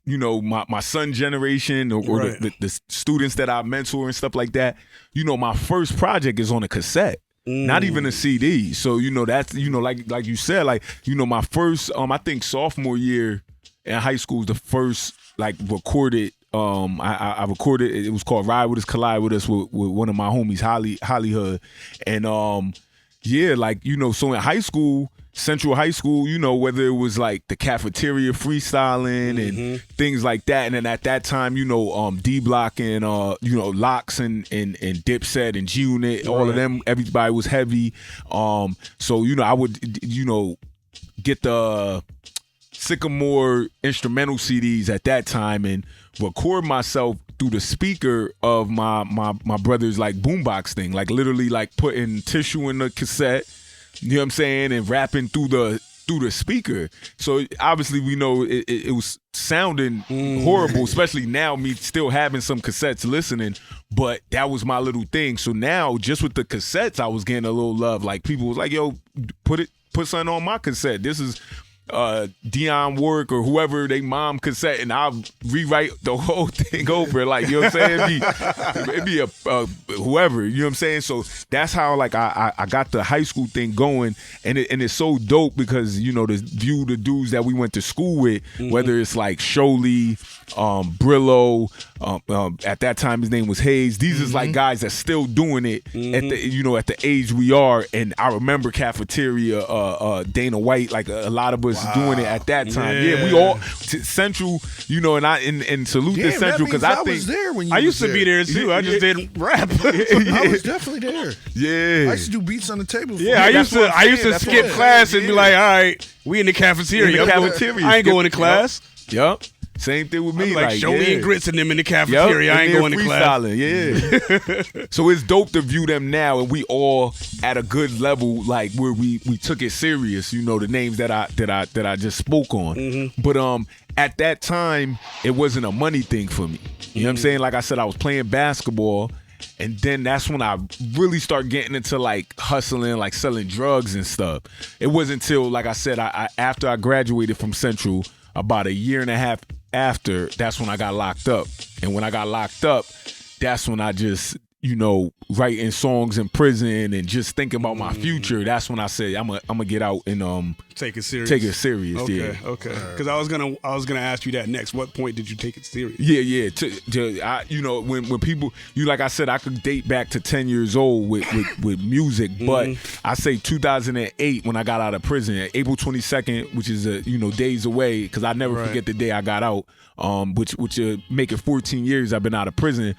my son generation or Right. the students that I mentor and stuff like that. My first project is on a cassette. Not even a CD. So, that's, like you said, my first, I think sophomore year in high school was the first, recorded, I recorded, it was called Ride With Us, Collide With Us with one of my homies, Hollywood. And, so in high school, Central High School, whether it was like the cafeteria freestyling and things like that. And then at that time, D-Block and, Locks and Dipset and G-Unit, all of them, everybody was heavy. So, I would, get the Sycamore instrumental CDs at that time and record myself through the speaker of my brother's boombox thing, literally putting tissue in the cassette, you know what I'm saying, and rapping through the speaker. So obviously we know it was sounding horrible, especially now, me still having some cassettes listening, but that was my little thing. So now just with the cassettes, I was getting a little love. People was like, yo, put something on my cassette. This is Dionne Warwick or whoever they mom cassette, and I'll rewrite the whole thing over, you know what I'm saying? It'd be a whoever, you know what I'm saying? So that's how I got the high school thing going, and it's so dope because the dudes that we went to school with, whether it's Sholey, Brillo, at that time his name was Hayes. These is guys that's still doing it at the at the age we are, and I remember cafeteria, Dana White, a lot of us doing it at that time. Yeah, we all Central, and salute to Central because I think was there when you I used to be there too. I just didn't rap. I was definitely there. Yeah, I used to do beats on the table. Yeah, I used to skip class and be like, all right, we in the cafeteria. I ain't going to class. Yup. Same thing with me. Show me and grits and them in the cafeteria. I ain't going to class. Yeah. So it's dope to view them now, and we all at a good level, where we took it serious. The names that I just spoke on. But at that time, it wasn't a money thing for me. You know what I'm saying? Like I said, I was playing basketball. And then that's when I really start getting into hustling, selling drugs and stuff. It wasn't until, like I said, I after I graduated from Central, about a year and a half after, that's when I got locked up. And when I got locked up, that's when I just, writing songs in prison and just thinking about my future. That's when I said I'm gonna get out and take it serious. Take it serious. Okay, okay. Because I was gonna ask you that next. What point did you take it serious? Yeah. When people, like I said, I could date back to 10 years old with music, but I say 2008 when I got out of prison, April 22nd, which is days away, because I never forget the day I got out. Which make it 14 years I've been out of prison.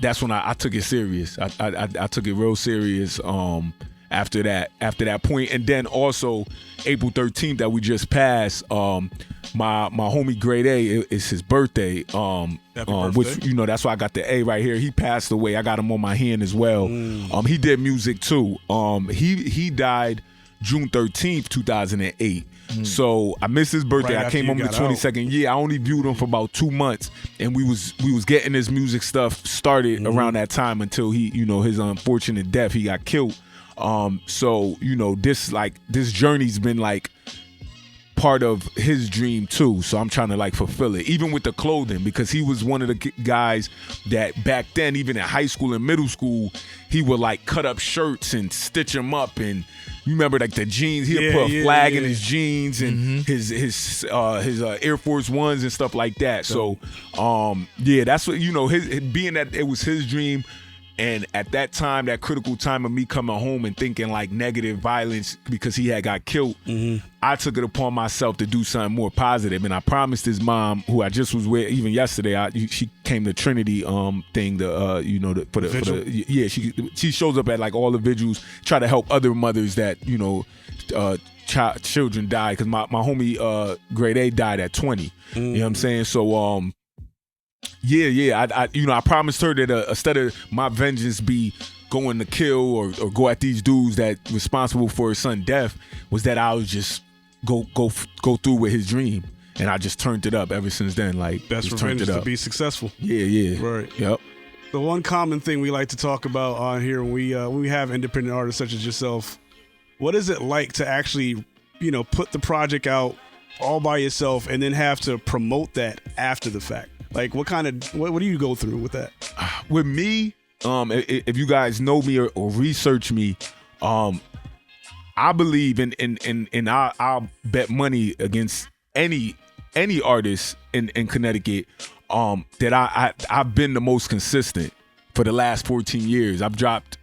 That's when I took it serious. I took it real serious. After that point, and then also April 13th that we just passed. My homie Grade A, it's his birthday. Which that's why I got the A right here. He passed away. I got him on my hand as well. He did music too. He died June 13th, 2008. So I missed his birthday. I came home the 22nd. Yeah, I only viewed him for about 2 months, and we was getting his music stuff started around that time until he, his unfortunate death. He got killed. So this journey's been part of his dream too. So I'm trying to fulfill it, even with the clothing, because he was one of the guys that back then, even in high school and middle school, he would cut up shirts and stitch them up. And you remember the jeans, he'd put a flag in his jeans and his Air Force Ones and stuff like that. So that's what, his being that it was his dream. And at that time, that critical time of me coming home and thinking negative violence because he had got killed, I took it upon myself to do something more positive. And I promised his mom, who I just was with even yesterday, she came to Trinity thing, she shows up at all the vigils, try to help other mothers that children die, because my homie Grade A died at 20. You know what I'm saying? So I promised her that instead of my vengeance be going to kill or go at these dudes that responsible for his son's death, was that I would just go through with his dream. And I just turned it up ever since then. Best revenge is to be successful. Yeah. Right. Yep. The one common thing we like to talk about on here when we have independent artists such as yourself what is it like to actually, put the project out all by yourself and then have to promote that after the fact? Like, what do you go through with that? With me, if you guys know me or research me, I believe in I'll bet money against any artist in Connecticut that I've been the most consistent for the last 14 years. I've dropped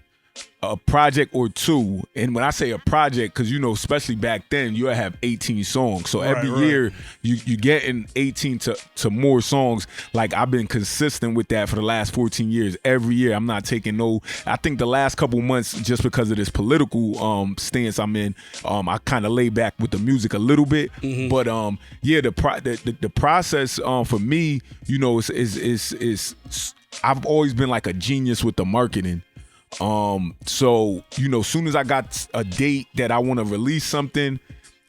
a project or two, and when I say a project, because especially back then, you have 18 songs. So every year you getting 18 to more songs. Like, I've been consistent with that for the last 14 years. Every year, I'm not taking no. I think the last couple months, just because of this political stance I'm in, I kind of lay back with the music a little bit. But the process for me, is I've always been like a genius with the marketing. So soon as I got a date that I want to release something,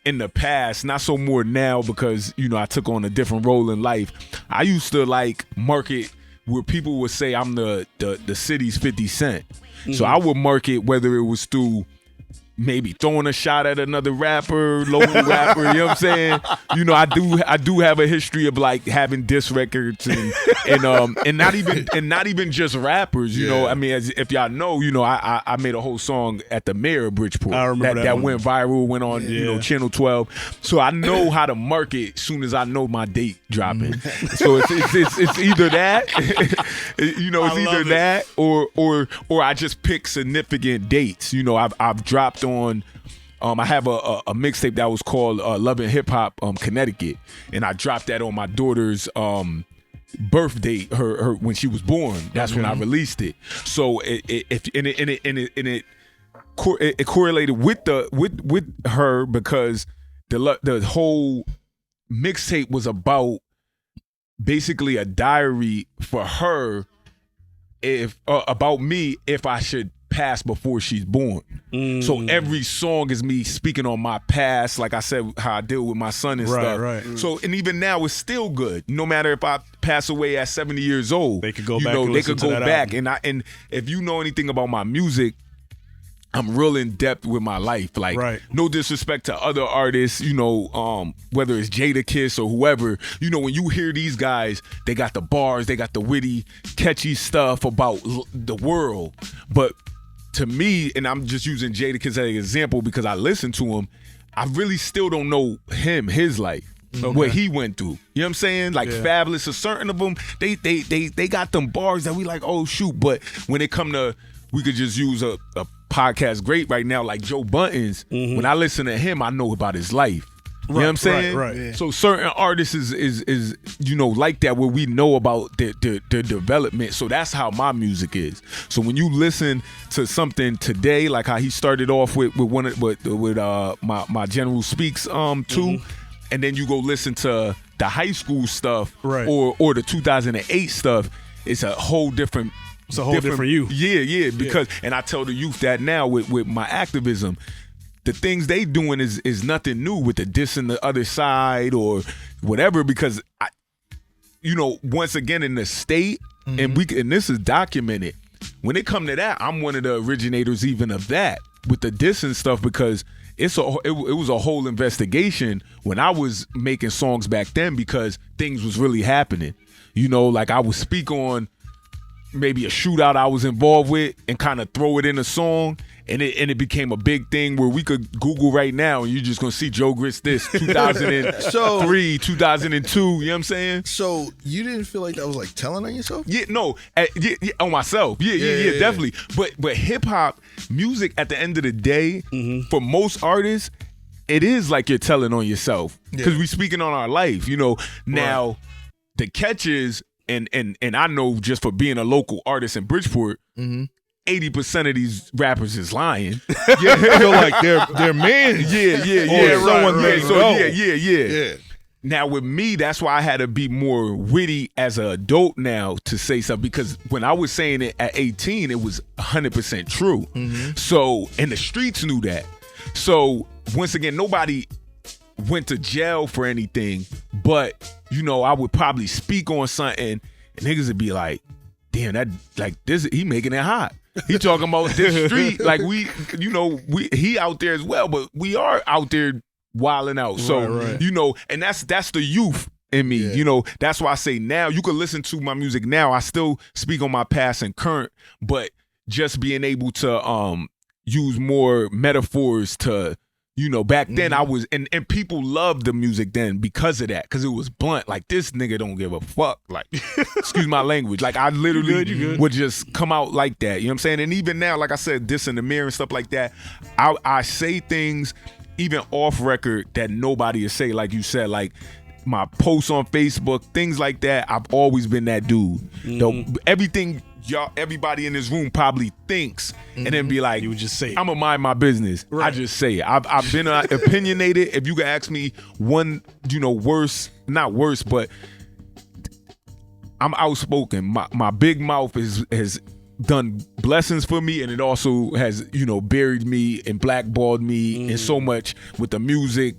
in the past, not so more now because I took on a different role in life. I used to like market where people would say I'm the city's 50 Cent. So I would market whether it was through maybe throwing a shot at another rapper, local rapper, you know what I'm saying? I do have a history of like having diss records and not even just rappers, you know. I mean, if y'all know, I made a whole song at the mayor of Bridgeport. I remember that went viral, went on Channel 12. So I know how to market as soon as I know my date dropping. So it's either that, it's either that or I just pick significant dates. I've dropped on I have a mixtape that was called Love and Hip Hop Connecticut, and I dropped that on my daughter's birth date, her when she was born. That's when I released it. So it correlated with her because the whole mixtape was about basically a diary for her about me if I should pass before she's born. So every song is me speaking on my past, like I said, how I deal with my son and stuff. Right. So, and even now it's still good. No matter if I pass away at 70 years old, they could go back. They could go back. And if you know anything about my music, I'm real in depth with my life. Like, no disrespect to other artists, whether it's Jadakiss or whoever, when you hear these guys, they got the bars, they got the witty, catchy stuff about the world. But to me, and I'm just using Jadakiss as an example because I listen to him, I really still don't know his life. What he went through. You know what I'm saying? Like Fabulous, a certain of them, they got them bars that we like, oh shoot. But when it come to, we could just use a podcast great right now, like Joe Budden's. When I listen to him, I know about his life. You know what I'm saying? Right. Yeah. So certain artists is like that, where we know about their development. So that's how my music is. So when you listen to something today, like how he started off with my General Speaks too, and then you go listen to the high school stuff, or the 2008 stuff, it's a whole different. It's a whole different you. Yeah. Because and I tell the youth that now with my activism. The things they doing is nothing new with the dissing the other side or whatever, because once again in the state, and this is documented. When it come to that, I'm one of the originators even of that with the dissing stuff, because it was a whole investigation when I was making songs back then, because things was really happening. Like I would speak on maybe a shootout I was involved with and kind of throw it in a song, and it became a big thing where we could Google right now and you're just gonna see Joe Grits this 2003, 2002. You know what I'm saying? So you didn't feel like that was like telling on yourself? Yeah, no, on myself. Yeah, definitely. But hip hop music, at the end of the day, for most artists, it is like you're telling on yourself, because we speaking on our life. Now the catches. And I know, just for being a local artist in Bridgeport, 80% of these rappers is lying. Feel like they're men. Yeah. Now with me, that's why I had to be more witty as an adult now to say something, because when I was saying it at 18, it was 100% true. So, and the streets knew that. So once again, nobody went to jail for anything, but I would probably speak on something and niggas would be like, damn, that like this, he making it hot. He talking about this street. Like he out there as well, but we are out there wilding out. So, right. And that's the youth in me. Yeah. That's why I say now you can listen to my music now. I still speak on my past and current, but just being able to use more metaphors to, back then I was, and people loved the music then because of that, because it was blunt. Like, this nigga don't give a fuck. Like, excuse my language. Like, I literally You good. would just come out like that. You know what I'm saying? And even now, like I said, this in the mirror and stuff like that, I say things even off record that nobody is say, like you said, like my posts on Facebook, things like that. I've always been that dude. Everything everybody in this room probably thinks, and then be like, You would just say it. I'm gonna mind my business. Right. I just say it. I've been opinionated. If you could ask me one, not worse, but I'm outspoken. My big mouth has done blessings for me, and it also has, buried me and blackballed me in so much with the music,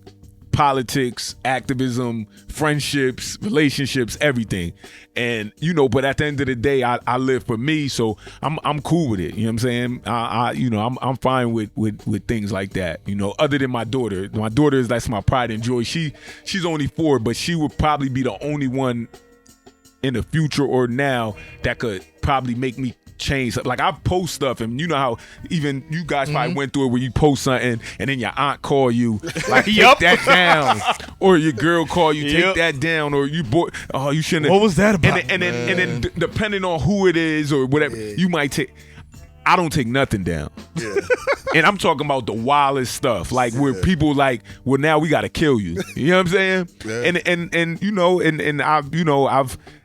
politics, activism, friendships, relationships, everything. And but at the end of the day, I live for me, so I'm cool with it. You know what I'm saying? I'm fine with things like that. Other than my daughter. My daughter that's my pride and joy. She's only 4, but she would probably be the only one in the future or now that could probably make me change. Like, I post stuff, and you know how even you guys probably went through it where you post something and then your aunt call you like, take that down, or your girl call you, take that down, or you you shouldn't. What was that about? And then depending on who it is or whatever, you might take. I don't take nothing down. Yeah. And I'm talking about the wildest stuff, like where people like, well, now we got to kill you. You know what I'm saying? Yeah.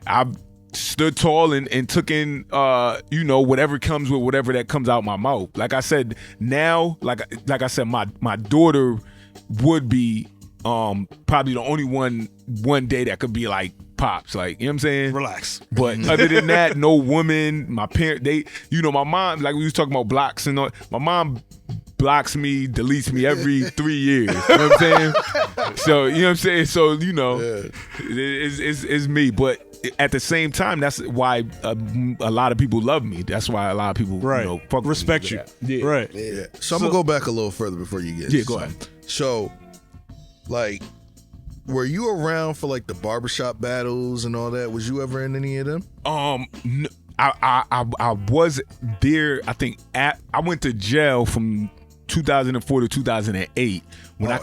I've stood tall and took in whatever comes with whatever that comes out my mouth. Like I said, now, like I said, my daughter would be probably the only one day that could be like Pops, like, you know what I'm saying? Relax. But other than that, no woman, my parent, my mom, like we was talking about blocks and all, my mom blocks me, deletes me every 3 years. You know what I'm saying? So, you know what I'm saying? So, it's me. But at the same time, that's why a lot of people love me. That's why a lot of people fuck respect with you. me for that. Yeah. Right. Yeah. So I'm gonna go back a little further before you get. Yeah, go ahead. So, like, were you around for like the barbershop battles and all that? Was you ever in any of them? I was there. I think I went to jail from 2004 to 2008.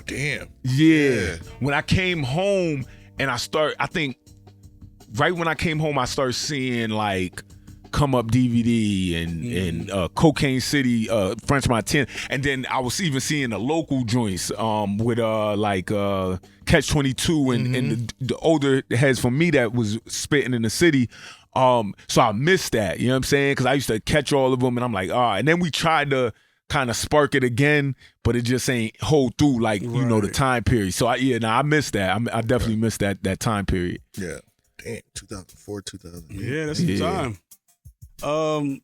Damn. Yeah. When I came home and I think right when I came home, I started seeing like Come Up DVD and Cocaine City, French Montana, and then I was even seeing the local joints with Catch 22 and the older heads from me that was spitting in the city. So I missed that, you know what I'm saying? Because I used to catch all of them, and I'm like, and then we tried to kind of spark it again, but it just ain't hold through like the time period. So I missed that. I definitely missed that time period. Yeah. Damn, 2004, 2008. Yeah, that's the time.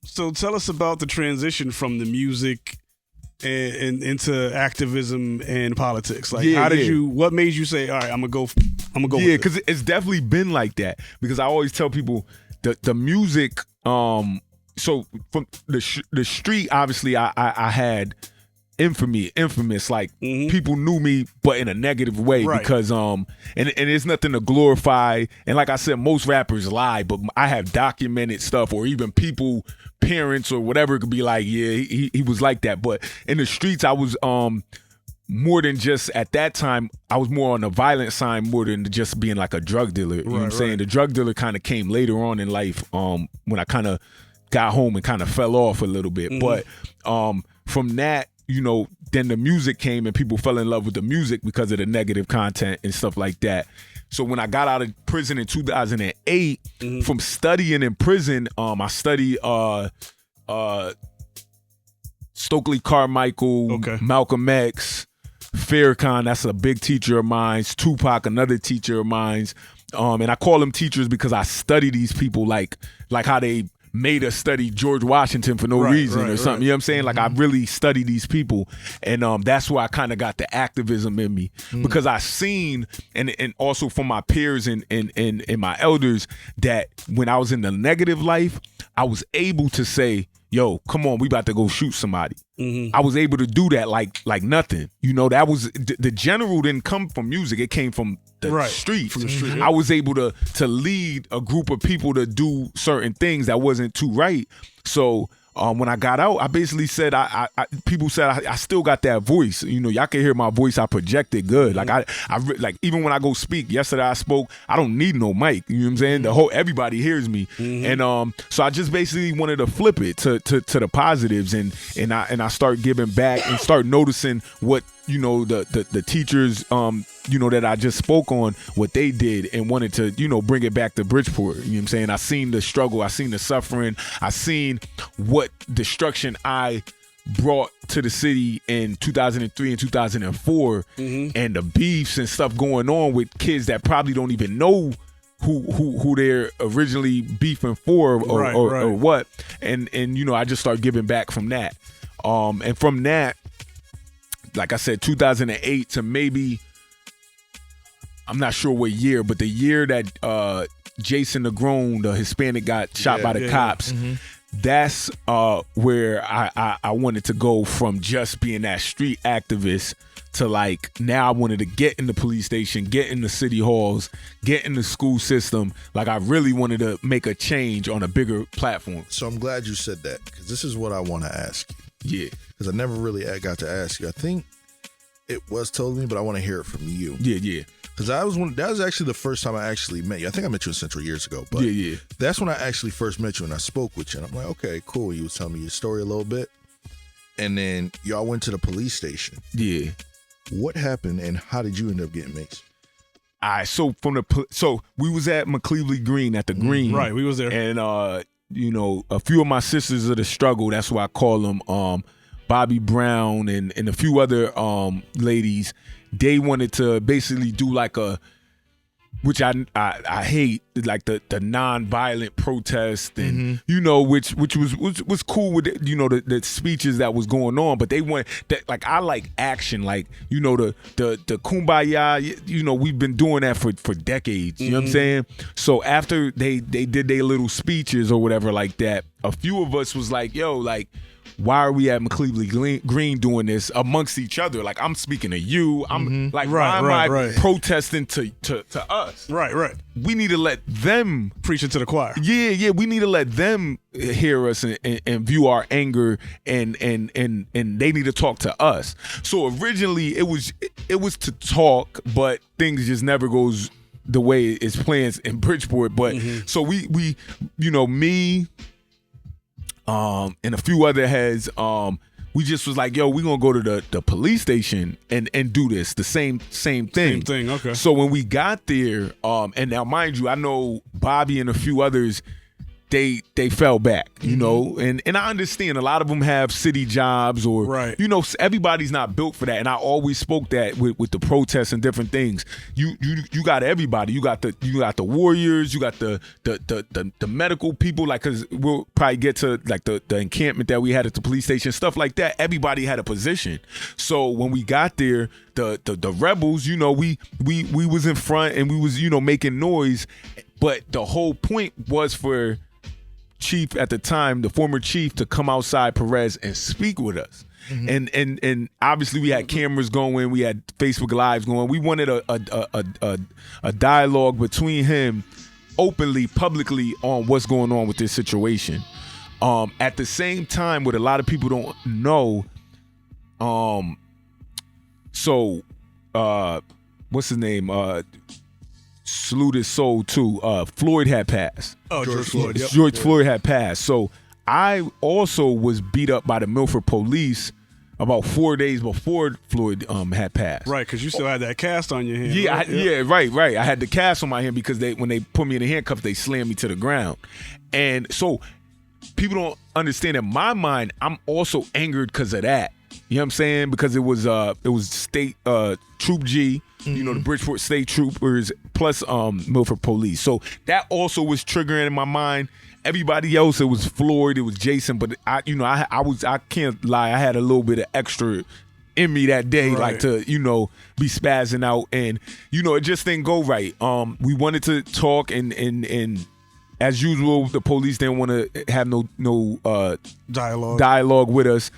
So tell us about the transition from the music and into activism and politics. Like, what made you say, all right, I'm gonna go Yeah, because it's definitely been like that. Because I always tell people the music. So from the street, obviously, I had infamous. Like, people knew me, but in a negative way, because and it's nothing to glorify. And like I said, most rappers lie, but I have documented stuff, or even people, parents or whatever, could be like, yeah, he was like that. But in the streets, I was more than just, at that time, I was more on the violent side more than just being like a drug dealer. You know what I'm saying? The drug dealer kind of came later on in life, when I kind of got home and kind of fell off a little bit. But from that, then the music came and people fell in love with the music because of the negative content and stuff like that. So when I got out of prison in 2008, from studying in prison, I studied Stokely Carmichael, Malcolm X, Farrakhan, that's a big teacher of mine, Tupac, another teacher of mine. And I call them teachers because I study these people like how they made us study George Washington for no reason or something. You know what I'm saying? Like, I really study these people. And that's where I kind of got the activism in me, because I seen, and also from my peers and my elders, that when I was in the negative life, I was able to say, yo, come on, we about to go shoot somebody. Mm-hmm. I was able to do that like nothing. You know, that was the general didn't come from music. It came from the streets. From the street. I was able to lead a group of people to do certain things that wasn't too right. So when I got out, I basically said, people said I still got that voice. You know, y'all can hear my voice. I projected good. Like like even when I go speak. Yesterday I spoke. I don't need no mic. You know what I'm saying? Everybody hears me, and so I just basically wanted to flip it to the positives, and I start giving back and start noticing what the teachers that I just spoke on, what they did, and wanted to bring it back to Bridgeport. You know what I'm saying? I seen the struggle, I seen the suffering, I seen what destruction I brought to the city in 2003 and 2004, and the beefs and stuff going on with kids that probably don't even know who they're originally beefing for or what, and I just start giving back from that, and from that, like I said, 2008 to maybe, I'm not sure what year, but the year that Jason Negron, the Hispanic, got shot by the cops, that's where I wanted to go from just being that street activist to like, now I wanted to get in the police station, get in the city halls, get in the school system. Like I really wanted to make a change on a bigger platform. So I'm glad you said that, because this is what I want to ask you. Yeah. Because I never really got to ask you. I think it was told me, but I want to hear it from you. Yeah. Because that was actually the first time I actually met you. I think I met you in Central years ago. But yeah. That's when I actually first met you and I spoke with you. And I'm like, okay, cool. You was telling me your story a little bit. And then y'all went to the police station. Yeah. What happened and how did you end up getting maced? All right, so we was at McCleavey Green at the Green. Right, we was there. And a few of my sisters of the struggle, that's why I call them, Bobby Brown and a few other ladies, they wanted to basically do like which I hate, like the non-violent protest, and which was cool with the speeches that was going on, but they want that, like, I like action, like the kumbaya, we've been doing that for decades. You know what I'm saying? So after they did their little speeches or whatever like that, a few of us was like, yo, like, why are we at McCleavey Green doing this amongst each other? Like, I'm speaking to you. I'm like, why am I protesting to us? Right. We need to let them preach it to the choir. Yeah. We need to let them hear us and view our anger, and they need to talk to us. So originally it was to talk, but things just never goes the way it's planned in Bridgeport. But so we me. And a few other heads, we just was like, yo, we gonna go to the police station and do this, the same thing. Same thing, okay. So when we got there, and now mind you, I know Bobby and a few others, they fell back, and I understand a lot of them have city jobs or everybody's not built for that. And I always spoke that with the protests and different things. You got everybody. You got the warriors. You got the medical people. Like, cause we'll probably get to like the encampment that we had at the police station, stuff like that. Everybody had a position. So when we got there, the rebels, we was in front and we was making noise, but the whole point was for Chief at the time, the former chief, to come outside, Perez, and speak with us. And obviously we had cameras going, we had Facebook Lives going. We wanted a dialogue between him openly, publicly, on what's going on with this situation. At the same time, what a lot of people don't know, what's his name? Salute his soul too. Floyd had passed. Oh, George Floyd. Yep. George Floyd had passed. So I also was beat up by the Milford police about 4 days before Floyd had passed. Right, because you still had that cast on your hand. Yeah, right. I had the cast on my hand because when they put me in the handcuffs, they slammed me to the ground. And so people don't understand, in my mind, I'm also angered because of that. You know what I'm saying? Because it was state Troop G, the Bridgeport State Troopers, plus Milford Police. So that also was triggering in my mind. Everybody else, it was Floyd, it was Jason, but I can't lie, I had a little bit of extra in me that day, like to, be spazzing out, and it just didn't go right. We wanted to talk and as usual, the police didn't want to have no dialogue with us,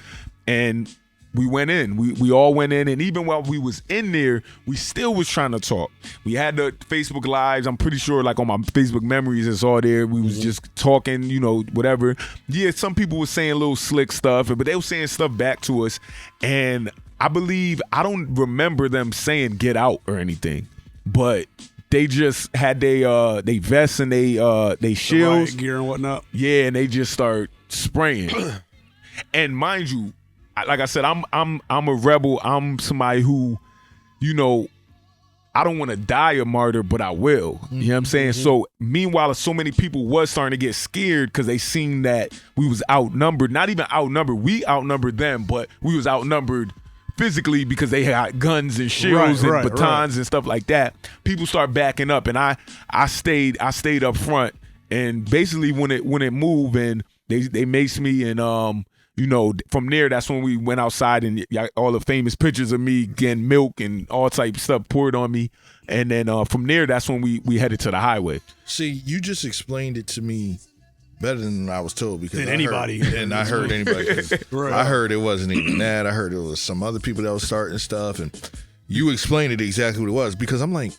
and we went in. We all went in, and even while we was in there, we still was trying to talk. We had the Facebook Lives. I'm pretty sure, like on my Facebook memories, it's all there. We was just talking, whatever. Yeah, some people were saying little slick stuff, but they were saying stuff back to us, and I don't remember them saying "get out" or anything, but they just had they vests and they shields, riot gear and whatnot. Yeah, and they just start spraying. And mind you, like I said, I'm a rebel. I'm somebody who, I don't want to die a martyr, but I will. You know what I'm saying? So meanwhile, so many people was starting to get scared because they seen that we was outnumbered. Not even outnumbered. We outnumbered them, but we was outnumbered physically because they had guns and shields and batons and stuff like that. People start backing up, and I stayed up front. And basically, when it moved and they maced me, and from there, that's when we went outside and all the famous pictures of me getting milk and all type of stuff poured on me. And then from there, that's when we headed to the highway. See, you just explained it to me better than I was told, because I heard anybody. I heard it wasn't even that. I heard it was some other people that was starting stuff, and you explained it exactly what it was, because I'm like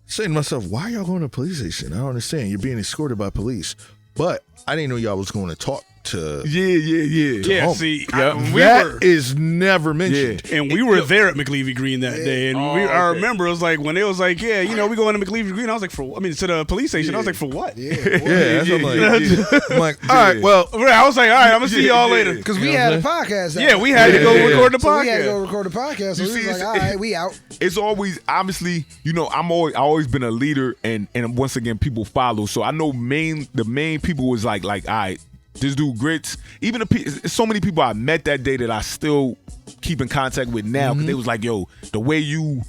saying to myself, why y'all going to the police station? I don't understand. You're being escorted by police. But I didn't know y'all was going to talk to Yeah, see, that is never mentioned. Yeah. And we were there at McLeavy Green that day, and I remember it was like when it was like, we going to McLeavy Green. I was like, to the police station. I was like, for what? That's what I'm like, all right, well, I was like, all right, I'm gonna see y'all later, because we had a podcast. Yeah, we had to go record the podcast. We had to go record the podcast. So we was like, all right, we out. It's always, obviously, I always been a leader, and once again, people follow. So I know the main people was like, all right, this dude Grits. Even so many people I met that day that I still keep in contact with now, because they was like, yo, the way you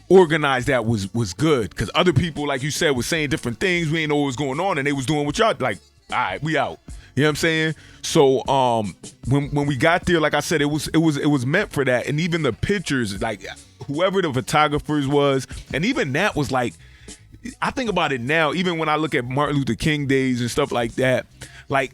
organized that was good, because other people, like you said, was saying different things. We ain't know what was going on, and they was doing what y'all like. All right, we out. You know what I'm saying? So when we got there, like I said, it was meant for that. And even the pictures, like whoever the photographers was, and even that was like, I think about it now, even when I look at Martin Luther King days and stuff like that, like,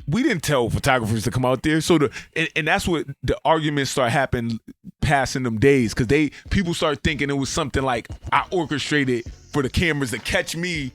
we didn't tell photographers to come out there. So and that's what the arguments start happening passing them days, because people start thinking it was something like I orchestrated for the cameras to catch me,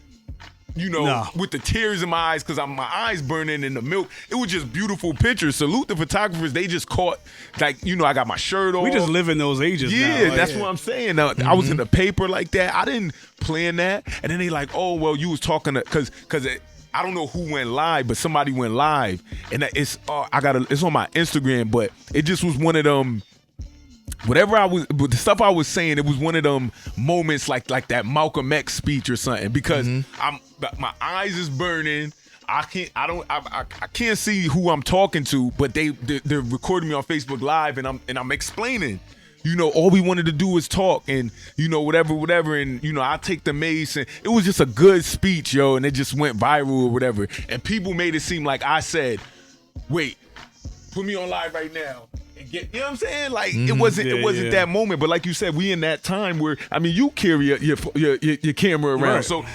with the tears in my eyes because my eyes burning in the milk. It was just beautiful pictures. Salute the photographers. They just caught, like, I got my shirt on. We just live in those ages now. Yeah, that's what I'm saying. Now, I was in the paper like that. I didn't plan that. And then they like, oh, well, you was talking to, because I don't know who went live, but somebody went live, and it's on my Instagram, but it just was one of them. The stuff I was saying, it was one of them moments like that Malcolm X speech or something, because my eyes is burning. I can't see who I'm talking to, but they're recording me on Facebook Live, and I'm explaining. All we wanted to do was talk, and whatever, and I take the mace, and it was just a good speech, yo, and it just went viral or whatever, and people made it seem like I said, "Wait, put me on live right now." And get, you know what I'm saying? Like it wasn't that moment, but like you said, we in that time where you carry your camera around, so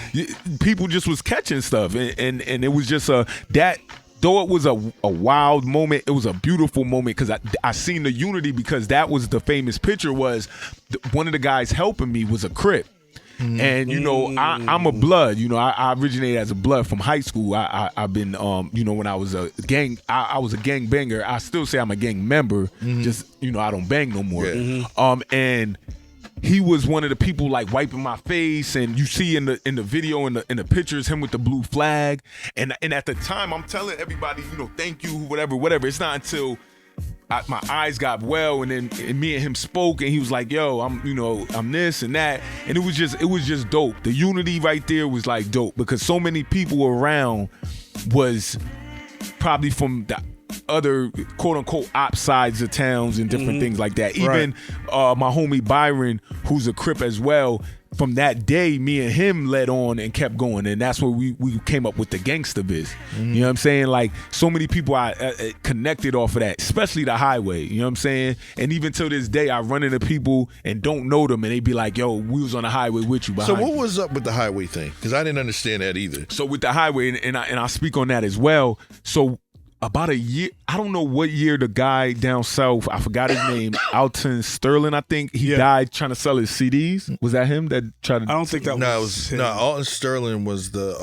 people just was catching stuff, and it was just that. Though it was a wild moment, it was a beautiful moment, because I seen the unity, because that was the famous picture. Was one of the guys helping me was a Crip. And I'm a Blood. I originated as a Blood from high school. I've been when I was a gang, I was a gang banger. I still say I'm a gang member. Just I don't bang no more. And he was one of the people like wiping my face, and you see in the video in the pictures him with the blue flag. And at the time, I'm telling everybody, thank you, whatever. It's not until my eyes got well, and then me and him spoke, and he was like, yo, I'm this and that, and it was just dope. The unity right there was like dope, because so many people around was probably from other quote unquote op sides of towns and different things like that. Even my homie Byron, who's a Crip as well. From that day, me and him led on and kept going, and that's where we came up with the Gangsta Biz. You know what I'm saying? Like, so many people I connected off of that, especially the highway. You know what I'm saying? And even till this day, I run into people and don't know them, and they be like, "Yo, we was on the highway with you." So what was up with the highway thing? Because I didn't understand that either. So with the highway, and I speak on that as well. So about a year, I don't know what year the guy down south, I forgot his name, Alton Sterling, I think, he died trying to sell his CDs. Was that him that tried to? I don't think that was him. No, Alton Sterling was the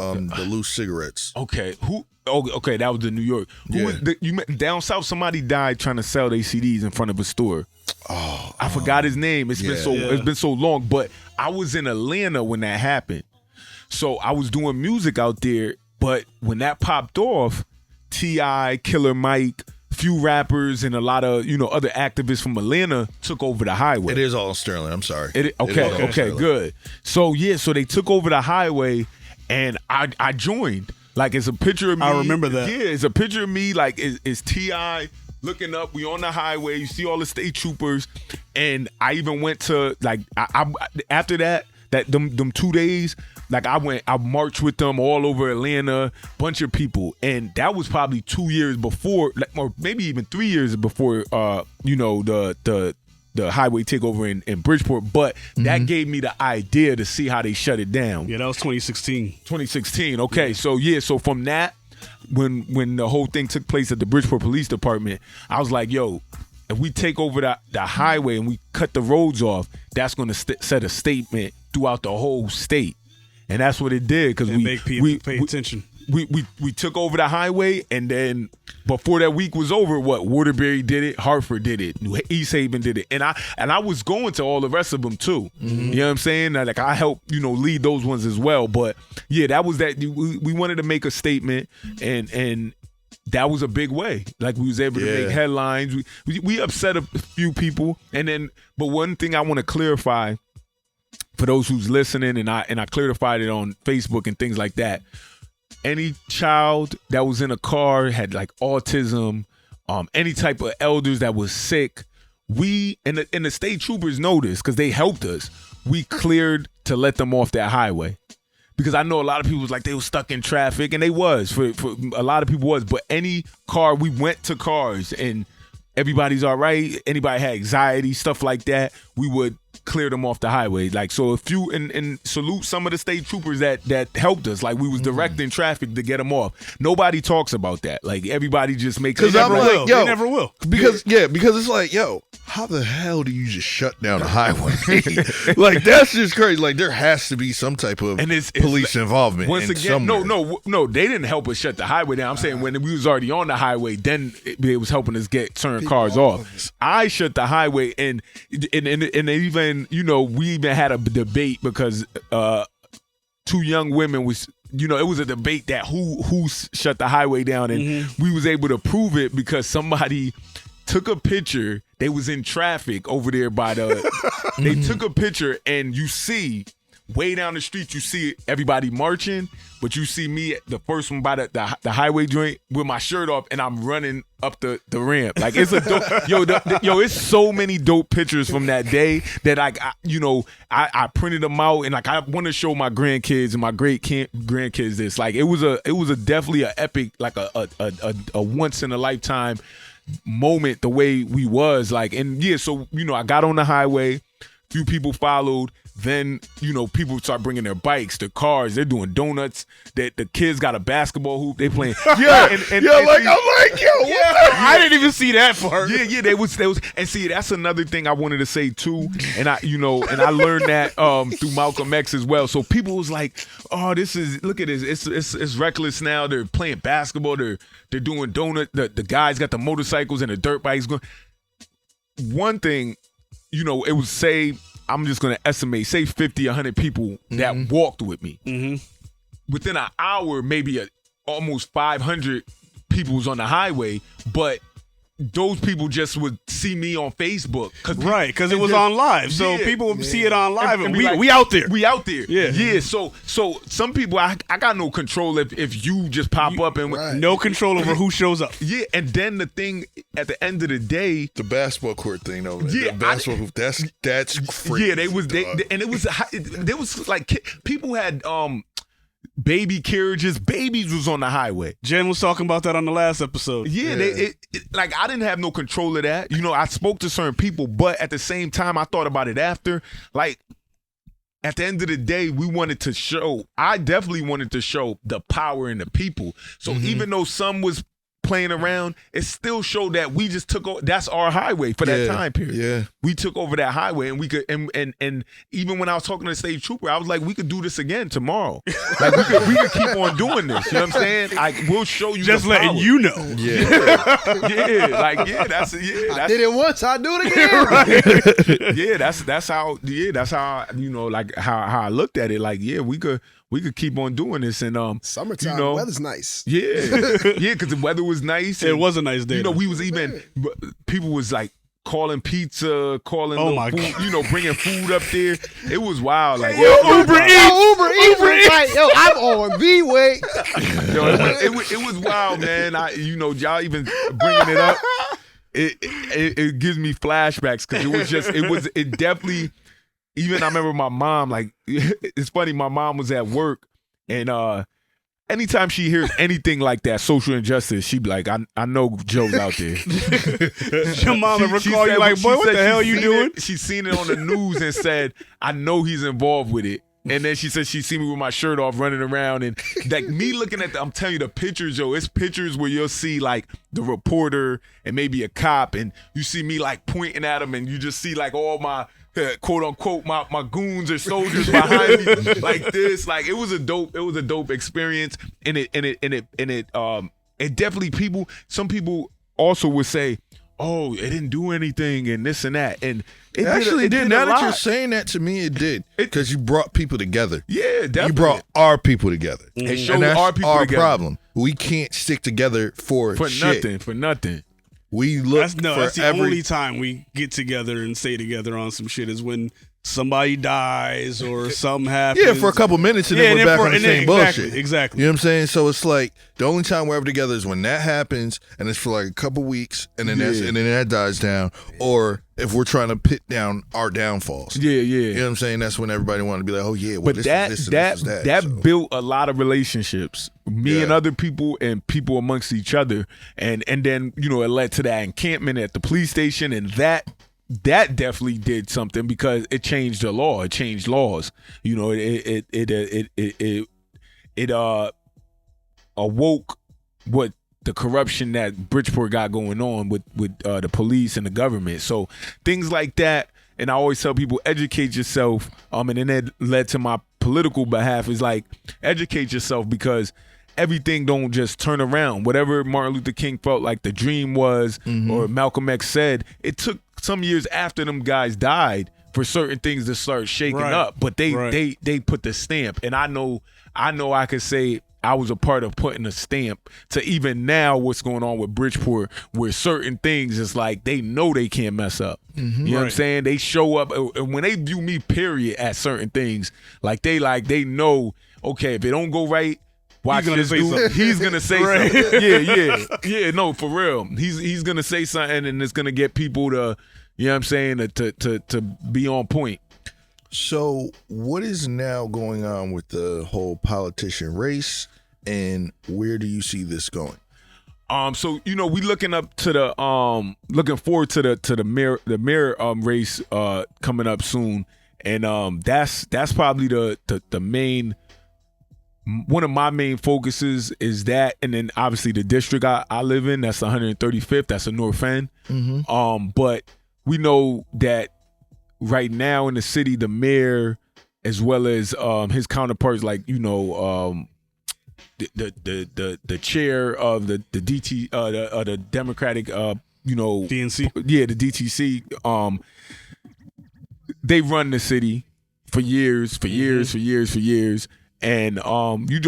loose cigarettes. Okay, who? Oh, okay, that was in New York. Who was you met down south? Somebody died trying to sell their CDs in front of a store. Oh, I forgot his name. It's been so long. But I was in Atlanta when that happened, so I was doing music out there. But when that popped off, T.I., Killer Mike, few rappers, and a lot of other activists from Atlanta took over the highway. It is all Sterling. I'm sorry. Okay, good. So so they took over the highway, and I joined. Like, it's a picture of me. I remember that. Yeah, it's a picture of me. Like, it's T.I. looking up. We on the highway. You see all the state troopers, and I even went to I after that them 2 days. Like, I marched with them all over Atlanta, bunch of people. And that was probably 2 years before, or maybe even 3 years before, the highway takeover in Bridgeport. But that gave me the idea to see how they shut it down. Yeah, that was 2016. 2016. Okay, so from that, when the whole thing took place at the Bridgeport Police Department, I was like, yo, if we take over the highway and we cut the roads off, that's going to set a statement throughout the whole state. And that's what it did, because we make people pay attention. We took over the highway, and then before that week was over, Waterbury did it, Hartford did it, East Haven did it, and I was going to all the rest of them too. You know what I'm saying? Like, I helped lead those ones as well. But yeah, that was that. We wanted to make a statement, and that was a big way. Like, we was able to make headlines. We upset a few people, but one thing I want to clarify for those who's listening, and I clarified it on Facebook and things like that. Any child that was in a car, had like autism, any type of elders that was sick, we and the state troopers know this because they helped us. We cleared to let them off that highway. Because I know a lot of people was like, they were stuck in traffic, and they was for a lot of people was. But any car, we went to cars and everybody's all right. Anybody had anxiety, stuff like that, we would clear them off the highway. Like, so if you and salute some of the state troopers that helped us. Like, we was directing traffic to get them off. Nobody talks about that. Like, everybody just makes it. They never will. Because it's like, yo, how the hell do you just shut down the highway? Like, that's just crazy. Like, there has to be some type of police involvement. Once again, no, they didn't help us shut the highway down. I'm saying when we was already on the highway, then it was helping us turn cars off. I shut the highway, and even we even had a debate because two young women was. It was a debate that who shut the highway down, and we was able to prove it because somebody took a picture. They was in traffic over there by they took a picture, and you see way down the street, you see everybody marching, but you see me, the first one by the highway joint with my shirt off, and I'm running up the ramp. Like, it's a dope, it's so many dope pictures from that day that I printed them out, and like, I want to show my grandkids and my great grandkids this. Like, it was a definitely an epic, like a once in a lifetime moment the way we was like. And yeah, so I got on the highway, few people followed. Then, people start bringing their bikes, their cars. They're doing donuts. That the kids got a basketball hoop. They playing. Yeah, I'm like, yo, I didn't even see that part. Yeah. They was. And see, that's another thing I wanted to say too. And I learned that through Malcolm X as well. So people was like, oh, look at this. It's reckless now. They're playing basketball. They're doing donut. The guys got the motorcycles and the dirt bikes going. One thing, it was I'm just going to estimate, say 50, 100 people that walked with me. Within an hour, maybe almost 500 people was on the highway, but those people just would see me on Facebook. Right, because it was on live. So people would see it on live, and we out there. We out there. Yeah. Yeah. So some people, I got no control if you just pop up and no control over who shows up. Yeah, and then the thing at the end of the day, the basketball court thing, though. Yeah, the basketball hoop. That's crazy. Yeah, and it was there was like people had baby carriages. Babies was on the highway. Jen was talking about that on the last episode. Yeah, like I didn't have no control of that. You know, I spoke to certain people, but at the same time, I thought about it after. Like, at the end of the day, I definitely wanted to show the power in the people. So even though some was playing around, it still showed that we just took over. That's our highway for that time period. Yeah, we took over that highway, and we could. And even when I was talking to the state trooper, I was like, we could do this again tomorrow. Like we could keep on doing this. You know what I'm saying? Like we'll show you. Just the letting power. you know. That's I did it once. I do it again. That's how you know, like how I looked at it. Like we could keep on doing this, and summertime, you know, weather's nice. Yeah, because the weather was nice. It was a nice day. You know, we was even people was like calling pizza, calling food, you know, bringing food up there. It was wild. Like Uber Eats. Like, yo, I'm on B-way. It was wild, man. Y'all even bringing it up. It gives me flashbacks because it definitely. Even I remember my mom, like, it's funny, my mom was at work, and anytime she hears anything like that, social injustice, she be like, I know Joe's out there. Your mom ever call you like, boy, what the hell you doing? She's seen it on the news and said, I know he's involved with it. And then she said she seen me with my shirt off running around, and like me looking at I'm telling you the pictures, Joe, it's pictures where you'll see like the reporter and maybe a cop, and you see me like pointing at him, and you just see like all my quote unquote my goons or soldiers behind me like this. Like it was a dope experience, and it definitely some people also would say, oh, it didn't do anything and this and that, and it actually did. Now that you're saying that to me, it did, because you brought people together. Yeah, definitely. You brought our people together. It showed and that's our people our together. problem. We can't stick together for shit. nothing. We look that's the only time we get together and stay together on some shit is when somebody dies or something happens. Yeah, for a couple minutes, and then we're back on the same bullshit. Exactly. You know what I'm saying? So it's like the only time we're ever together is when that happens, and it's for like a couple weeks, and then that dies down. Or if we're trying to pit down our downfalls. Yeah. You know what I'm saying? That's when everybody wanted to be like, oh yeah, well, but this that is that. That built a lot of relationships, me and other people, and people amongst each other, and then it led to that encampment at the police station, and that definitely did something because it changed the law. It changed laws. It awoke what the corruption that Bridgeport got going on with the police and the government. So things like that. And I always tell people, educate yourself. And then that led to my political behalf is like, educate yourself, because everything don't just turn around. Whatever Martin Luther King felt like the dream was, or Malcolm X said, it took some years after them guys died for certain things to start shaking up. But they put the stamp. And I know I could say I was a part of putting a stamp to even now what's going on with Bridgeport, where certain things is like they know they can't mess up. You know what I'm saying? They show up, and when they view me, period, at certain things, like they know, okay, if it don't go right, watch this dude. He's gonna say something. Yeah. No, for real. He's gonna say something, and it's gonna get people to, you know what I'm saying, to be on point. So what is now going on with the whole politician race, and where do you see this going? So we looking forward to the mayor race coming up soon, and that's probably the main. One of my main focuses is that, and then obviously the district I live in, that's 135th, that's the North End. But we know that right now in the city, the mayor, as well as his counterparts, like the chair of the DT, the Democratic, DNC, the DTC, they run the city for years. And we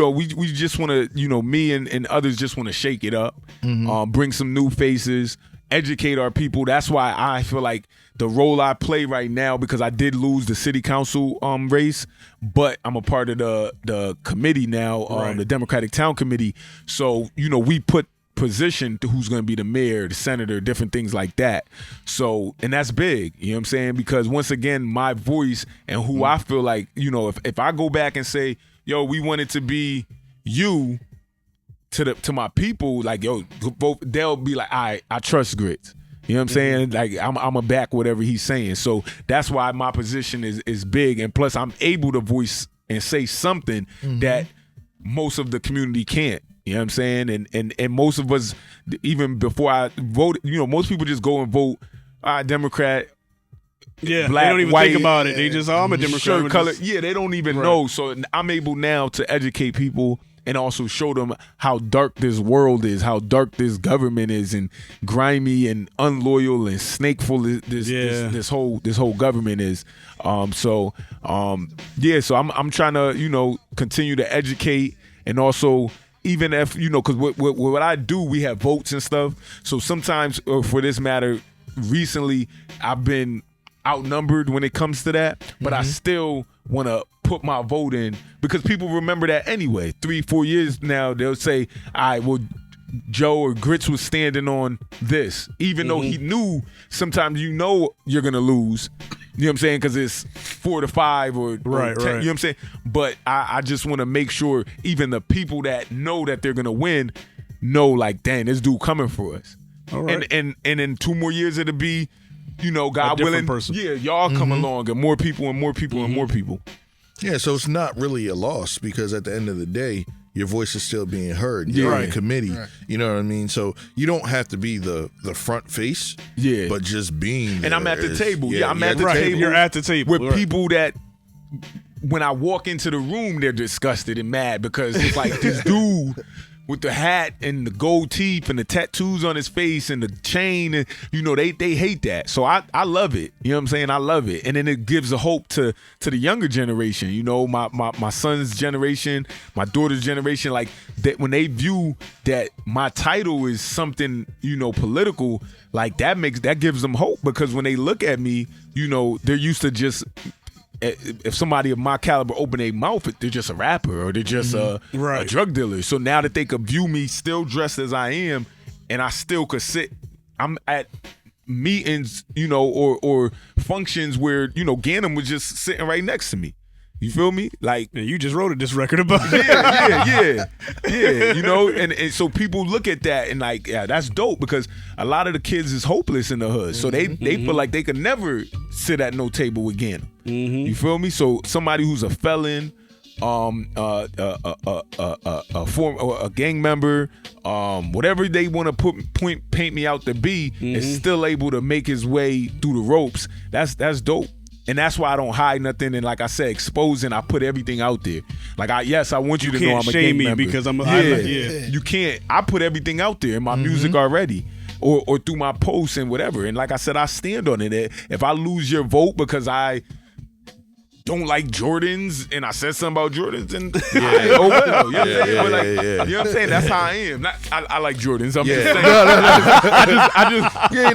just want to, me and others just want to shake it up, bring some new faces, educate our people. That's why I feel like the role I play right now, because I did lose the city council race, but I'm a part of the committee now, the Democratic Town Committee. So, we put position to who's going to be the mayor, the senator, different things like that. So, and that's big, you know what I'm saying? Because once again, my voice and who I feel like, if I go back and say, yo, we want it to be you to my people, like, yo, vote, they'll be like, all right, I trust Grits. You know what I'm saying? Like, I'm a back whatever he's saying. So that's why my position is big. And plus, I'm able to voice and say something that most of the community can't. You know what I'm saying? And most of us, even before I voted, most people just go and vote, Democrat. Yeah, black, they don't even white, think about it. They just, I'm a Democrat. Shirt color. Yeah, they don't even know. So I'm able now to educate people and also show them how dark this world is, how dark this government is, and grimy and unloyal and snakeful this whole government is. So I'm trying to continue to educate, and also even if because what I do, we have votes and stuff. So sometimes, for this matter, recently I've been outnumbered when it comes to that, but I still want to put my vote in because people remember that anyway. 3-4 years now, they'll say, all right, well, Joe or Grits was standing on this, even though he knew sometimes you're going to lose. You know what I'm saying? Because it's 4-5 or 10, right. You know what I'm saying? But I just want to make sure even the people that know that they're going to win know, like, dang, this dude coming for us. All right. And in 2 more years, it'll be, God willing, person. yeah, y'all come along, and more people and more people and more people. Yeah, so it's not really a loss because at the end of the day, your voice is still being heard. You're in a committee. Right. You know what I mean? So you don't have to be the front face. Yeah. But just being there. And I'm at the table. Yeah, I'm at the table. You're at the table. With people that, when I walk into the room, they're disgusted and mad because it's like this dude with the hat and the gold teeth and the tattoos on his face and the chain, and they hate that. So I love it. You know what I'm saying? I love it. And then it gives a hope to the younger generation. My son's generation, my daughter's generation, like that when they view that my title is something, political, like that gives them hope, because when they look at me, they're used to just, if somebody of my caliber open their mouth, they're just a rapper or they're just a drug dealer. So now that they could view me still dressed as I am, and I still could I'm at meetings, or functions where, Ganem was just sitting right next to me. You feel me? Like, and you just wrote this record about it. Yeah. And so people look at that and like, yeah, that's dope, because a lot of the kids is hopeless in the hood. So they feel like they could never sit at no table with Ganem. You feel me? So somebody who's a felon, a gang member, whatever they want to paint me out to be, is still able to make his way through the ropes. That's dope. And that's why I don't hide nothing. And like I said, exposing, I put everything out there. Like, I want you to know I'm a gang member. Because I'm You can't. I put everything out there in my music already, or through my posts and whatever. And like I said, I stand on it. If I lose your vote because I don't like Jordans and I said something about Jordans, and you know what I'm saying? That's how I am. I like Jordans. I'm just saying.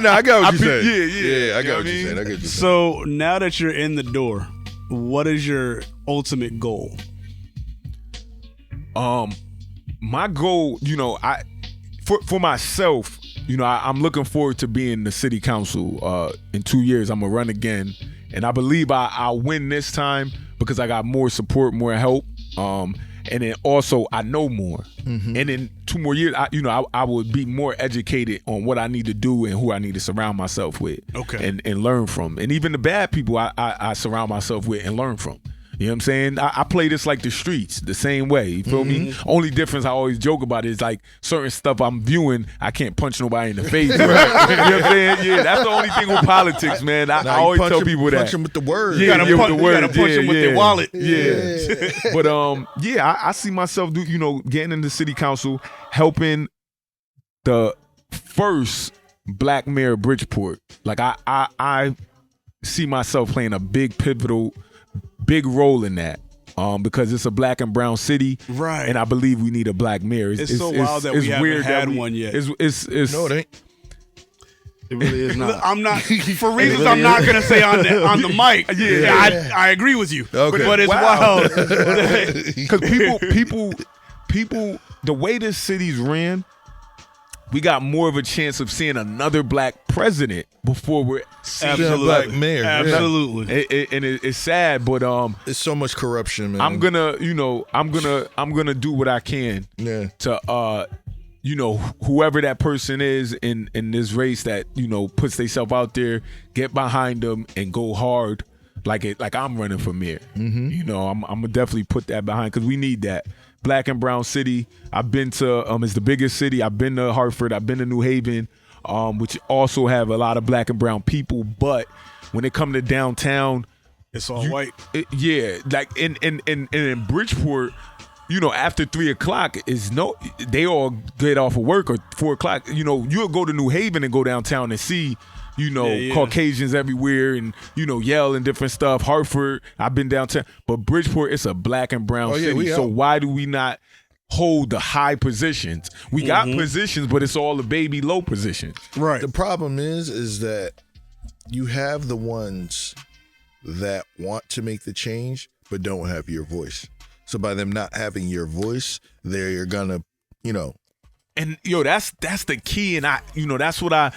I got what you're saying. I got what you're saying. So now that you're in the door, what is your ultimate goal? My goal, for myself, I'm looking forward to being the city council. In 2 years, I'm gonna run again. And I believe I'll win this time because I got more support, more help, and then also I know more. And in 2 more years, I would be more educated on what I need to do and who I need to surround myself with, and learn from. And even the bad people I surround myself with and learn from. You know what I'm saying? I play this like the streets, the same way. You feel me? Only difference I always joke about is like certain stuff I'm viewing, I can't punch nobody in the face. You know what I'm saying? Yeah, that's the only thing with politics, man. I always tell people that. Punch them with the word. You gotta punch them with their wallet. Yeah. But I see myself getting into city council, helping the first black mayor of Bridgeport. Like I see myself playing a big role in that, because it's a black and brown city, right? And I believe we need a black mayor. It's so wild that we haven't had one yet. It's no, it ain't. It really is not. I'm not for reasons I'm not gonna say on the mic. Yeah, I agree with you. Okay. But it's wild. Because people, the way this city's ran, we got more of a chance of seeing another black president before we're seeing a black mayor. Absolutely. It's sad, but It's so much corruption, man. I'm gonna do what I can to whoever that person is in this race that puts themselves out there, get behind them and go hard like I'm running for mayor. Mm-hmm. I'm gonna definitely put that behind because we need that. Black and brown city. I've been to it's the biggest city. I've been to Hartford. I've been to New Haven, which also have a lot of black and brown people. But when it come to downtown, it's all white. Like in Bridgeport, after 3:00 they all get off of work or 4:00. You'll go to New Haven and go downtown and see. Caucasians everywhere and, yell and different stuff. Hartford, I've been downtown. But Bridgeport, it's a black and brown city. So why do we not hold the high positions? We got positions, but it's all the baby low positions. Right. The problem is that you have the ones that want to make the change but don't have your voice. So by them not having your voice, they're gonna, And that's the key, and that's what I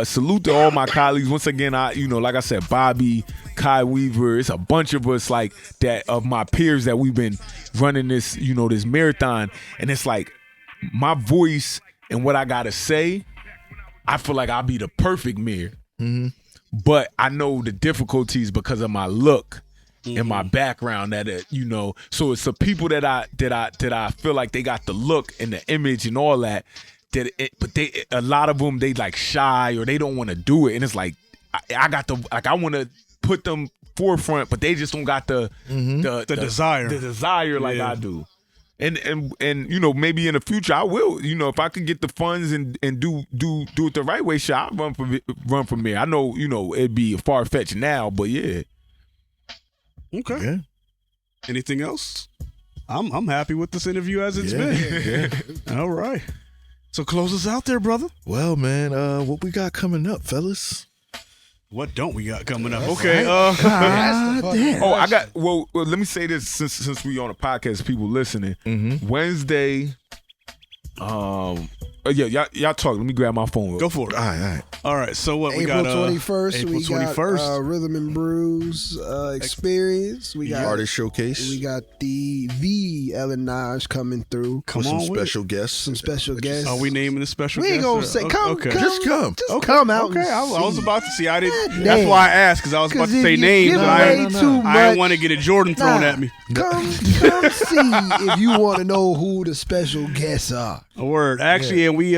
salute to all my colleagues. Once again, like I said, Bobby, Kai Weaver, it's a bunch of us like that of my peers that we've been running this this marathon, and it's like my voice and what I gotta say. I feel like I'll be the perfect mayor, but I know the difficulties because of my look. In my background, so it's the people that I feel like they got the look and the image and all that. But a lot of them they like shy or they don't want to do it, and it's like I want to put them forefront, but they just don't got the desire like I do. And maybe in the future I will. If I could get the funds and do it the right way, sure, I'll run for mayor. I know it'd be far fetched now, but yeah. Okay. Yeah. Anything else? I'm happy with this interview as it's been. Yeah. All right. So close us out there, brother. Well, man, what we got coming up, fellas? What don't we got coming up? Okay. I got. Well, let me say this since we on a podcast, people listening. Wednesday. Y'all talk. Let me grab my phone. Go for it. All right. So what we got? April 21st. We got Rhythm and Brewz experience. We got artist showcase. We got the Ellen Naj coming through. Come on, some special guests. Some special guests. Are we naming the special? We ain't gonna say come. Just come. Just come out. Okay. I was about to see. I didn't. That's why I asked because I was about to say names. I didn't want to get a Jordan thrown at me. Come see if you want to know who the special guests are. A word. Actually, and we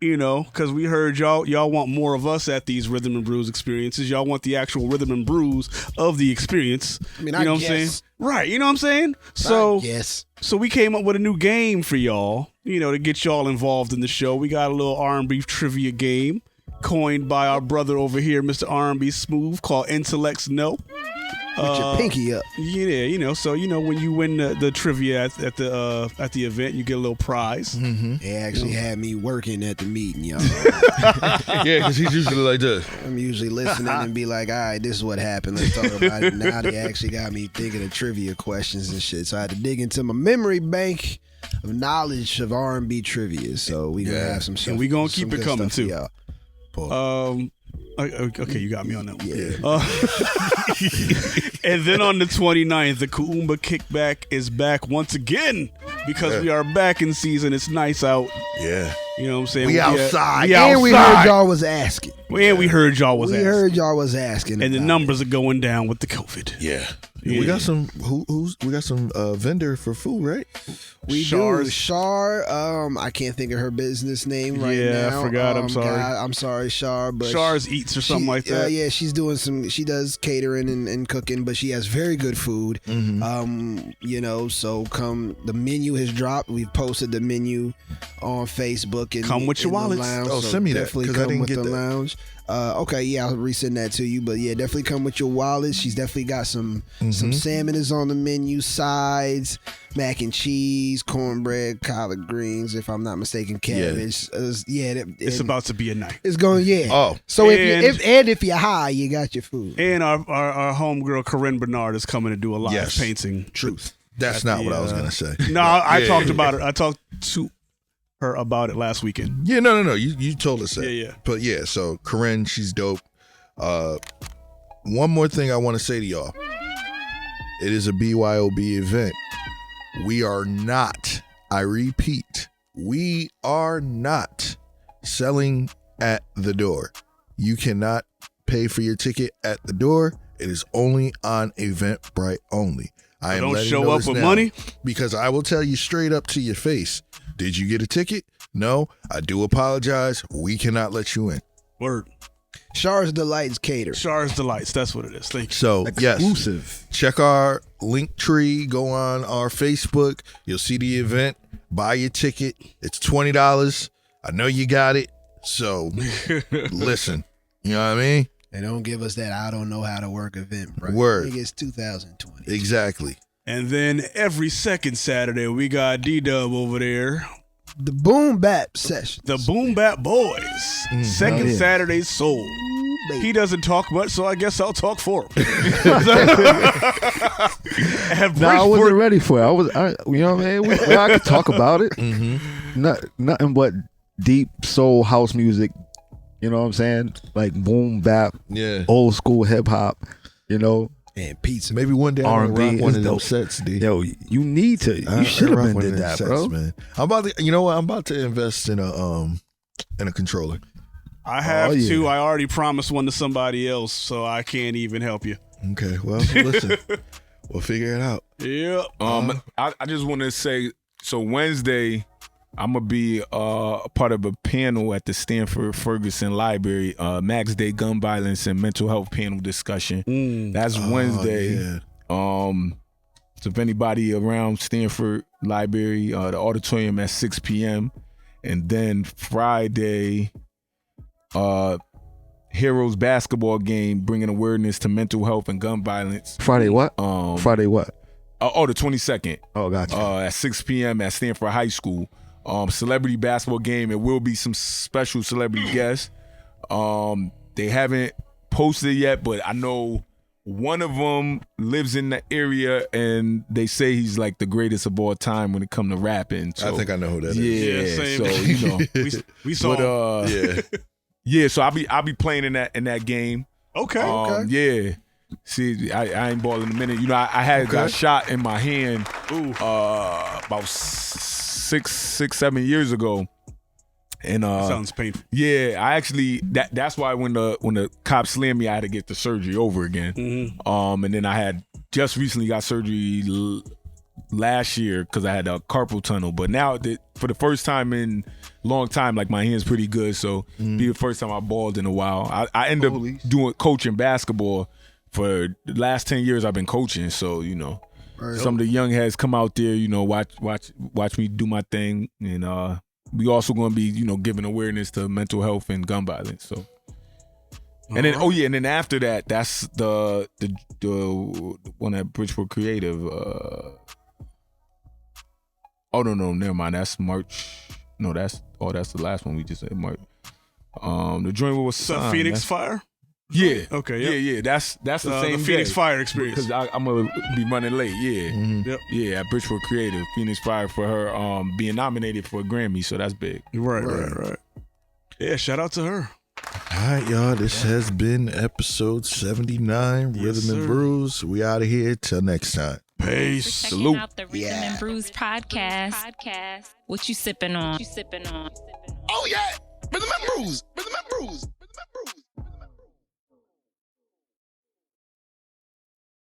because we heard y'all want more of us at these Rhythm and Brewz experiences. Y'all want the actual Rhythm and Brewz of the experience. I mean, what I'm saying? Right. You know what I'm saying? So yes. So we came up with a new game for y'all, to get y'all involved in the show. We got a little R&B trivia game coined by our brother over here, Mr. R&B Smooth, called Intellects No. Put your pinky up. Yeah, so when you win the trivia at the event, you get a little prize. They actually had me working at the meeting, y'all. Yeah, because he's usually like this. I'm usually listening and be like, all right, this is what happened. Let's talk about it. Now they actually got me thinking of trivia questions and shit. So I had to dig into my memory bank of knowledge of R&B trivia. So we gonna have some stuff. And we gonna keep it coming too. Y'all. Okay, you got me on that one. Yeah. And then on the 29th, the Kuumba Kickback is back once again because we are back in season. It's nice out. Yeah. You know what I'm saying? We outside. And we heard y'all was asking. We heard y'all was asking. We heard y'all was asking. And the numbers are going down with the COVID. Yeah. We got some we got some vendor for food, right? We do. Shar, I can't think of her business name right now. Yeah, I forgot. I'm sorry. I'm sorry, Shar, but Shar's Eats or something like that. Yeah, she's doing she does catering and cooking, but she has very good food. So come the menu has dropped. We've posted the menu on Facebook. look. Come with your the wallets. lounge, Oh, so send me that, definitely 'cause I come didn't with get the that. lounge. Okay, yeah, I'll resend that to you. But yeah, definitely come with your wallet. She's definitely got some salmon is on the menu, sides, mac and cheese, cornbread, collard greens, if I'm not mistaken, cabbage. It's about to be a night. It's going, yeah. Oh. So And- if you're high, you got your food. And our homegirl Corinne Bernard is coming to do a live Yes. painting. Truth. That's not what I was gonna say. No, I talked about it. I talked to her about it last weekend. Yeah, no. You told us that. Yeah. But yeah, so Corinne, she's dope. One more thing I want to say to y'all. It is a BYOB event. We are not, I repeat, we are not selling at the door. You cannot pay for your ticket at the door. It is only on Eventbrite only. I am Don't letting show you know up this with now, money? because I will tell you straight up to your face. Did you get a ticket? No. I do apologize. We cannot let you in. Word. Char's Delights Cater. Char's Delights. That's what it is. Thank you. So, Exclusive. yes, check our link tree. Go on our Facebook. You'll see the event. Buy your ticket. It's $20. I know you got it. So, listen. You know what I mean? And don't give us that I don't know how to work event, bro. Word. I think it's 2020. Exactly. And then every second Saturday, we got D-Dub over there. The Boom Bap Session. The Boom Bap Boys. Second Oh, yeah. Saturday Soul. He doesn't talk much, so I guess I'll talk for him. And Nah, I wasn't Bridgeport- ready for it. You know what I mean? I could talk about it. Nothing but deep soul house music. You know what I'm saying? Like boom bap, Yeah. old school hip hop. You know, And pizza. Maybe one day I'm R&B gonna rock one is of dope. those sets, D. yo, you need to. You should have been did that, bro. man. I'm about to. You know what? I'm about to invest in a controller. I have Oh, yeah. to. I already promised one to somebody else, so I can't even help you. Okay. Well, listen. We'll figure it out. Yep. I just want to say, so Wednesday, I'm gonna be a part of a panel at the Stanford Ferguson Library, Max Day Gun Violence and Mental Health panel discussion. That's Wednesday. Yeah. So if anybody around Stanford Library, the auditorium at 6 p.m. And then Friday, Heroes basketball game, bringing awareness to mental health and gun violence. Friday what? Friday what? The 22nd. Oh, gotcha. At 6 p.m. at Stanford High School. Celebrity basketball game. It will be some special celebrity guests. They haven't posted yet, but I know one of them lives in the area, and they say he's like the greatest of all time when it comes to rapping. So, I think I know who that is. yeah, Yeah, same. so you know, We saw. but Yeah. yeah. So I'll be playing in that game. Okay. Yeah. See, I ain't balling a minute. You know, I had got shot in my hand about 6-7 years ago. And Sounds painful. yeah, I actually that's why when the cops slammed me, I had to get the surgery over again. And then I had just recently got surgery last year because I had a carpal tunnel. But now for the first time in a long time, like my hand's pretty good. So be the first time I balled in a while. I end up coaching basketball for the last 10 years. I've been coaching, so you know. Some of the young heads come out there, you know, watch me do my thing, and we also going to be, you know, giving awareness to mental health and gun violence. So, and then and then after that, that's the one at Bridgeport Creative. No, never mind. That's March. No, that's the last one we just said, March. The joint was signed. Phoenix Fire. Yeah. Okay. Yep. Yeah. That's the same the Phoenix day. Fire experience. Because I'm gonna be running late. Yeah. Yep. Yeah, at Bridgeport Creative, Phoenix Fire for her being nominated for a Grammy, so that's big. Right. Yeah, shout out to her. All right, y'all. This has been episode 79, Rhythm and sir. Brews. We out of here. Till next time. Peace. Checking Salute. out the Rhythm and Brews podcast. What you sipping on? Oh, yeah. Rhythm and Brews. Rhythm and Brews. Rhythm and Brews.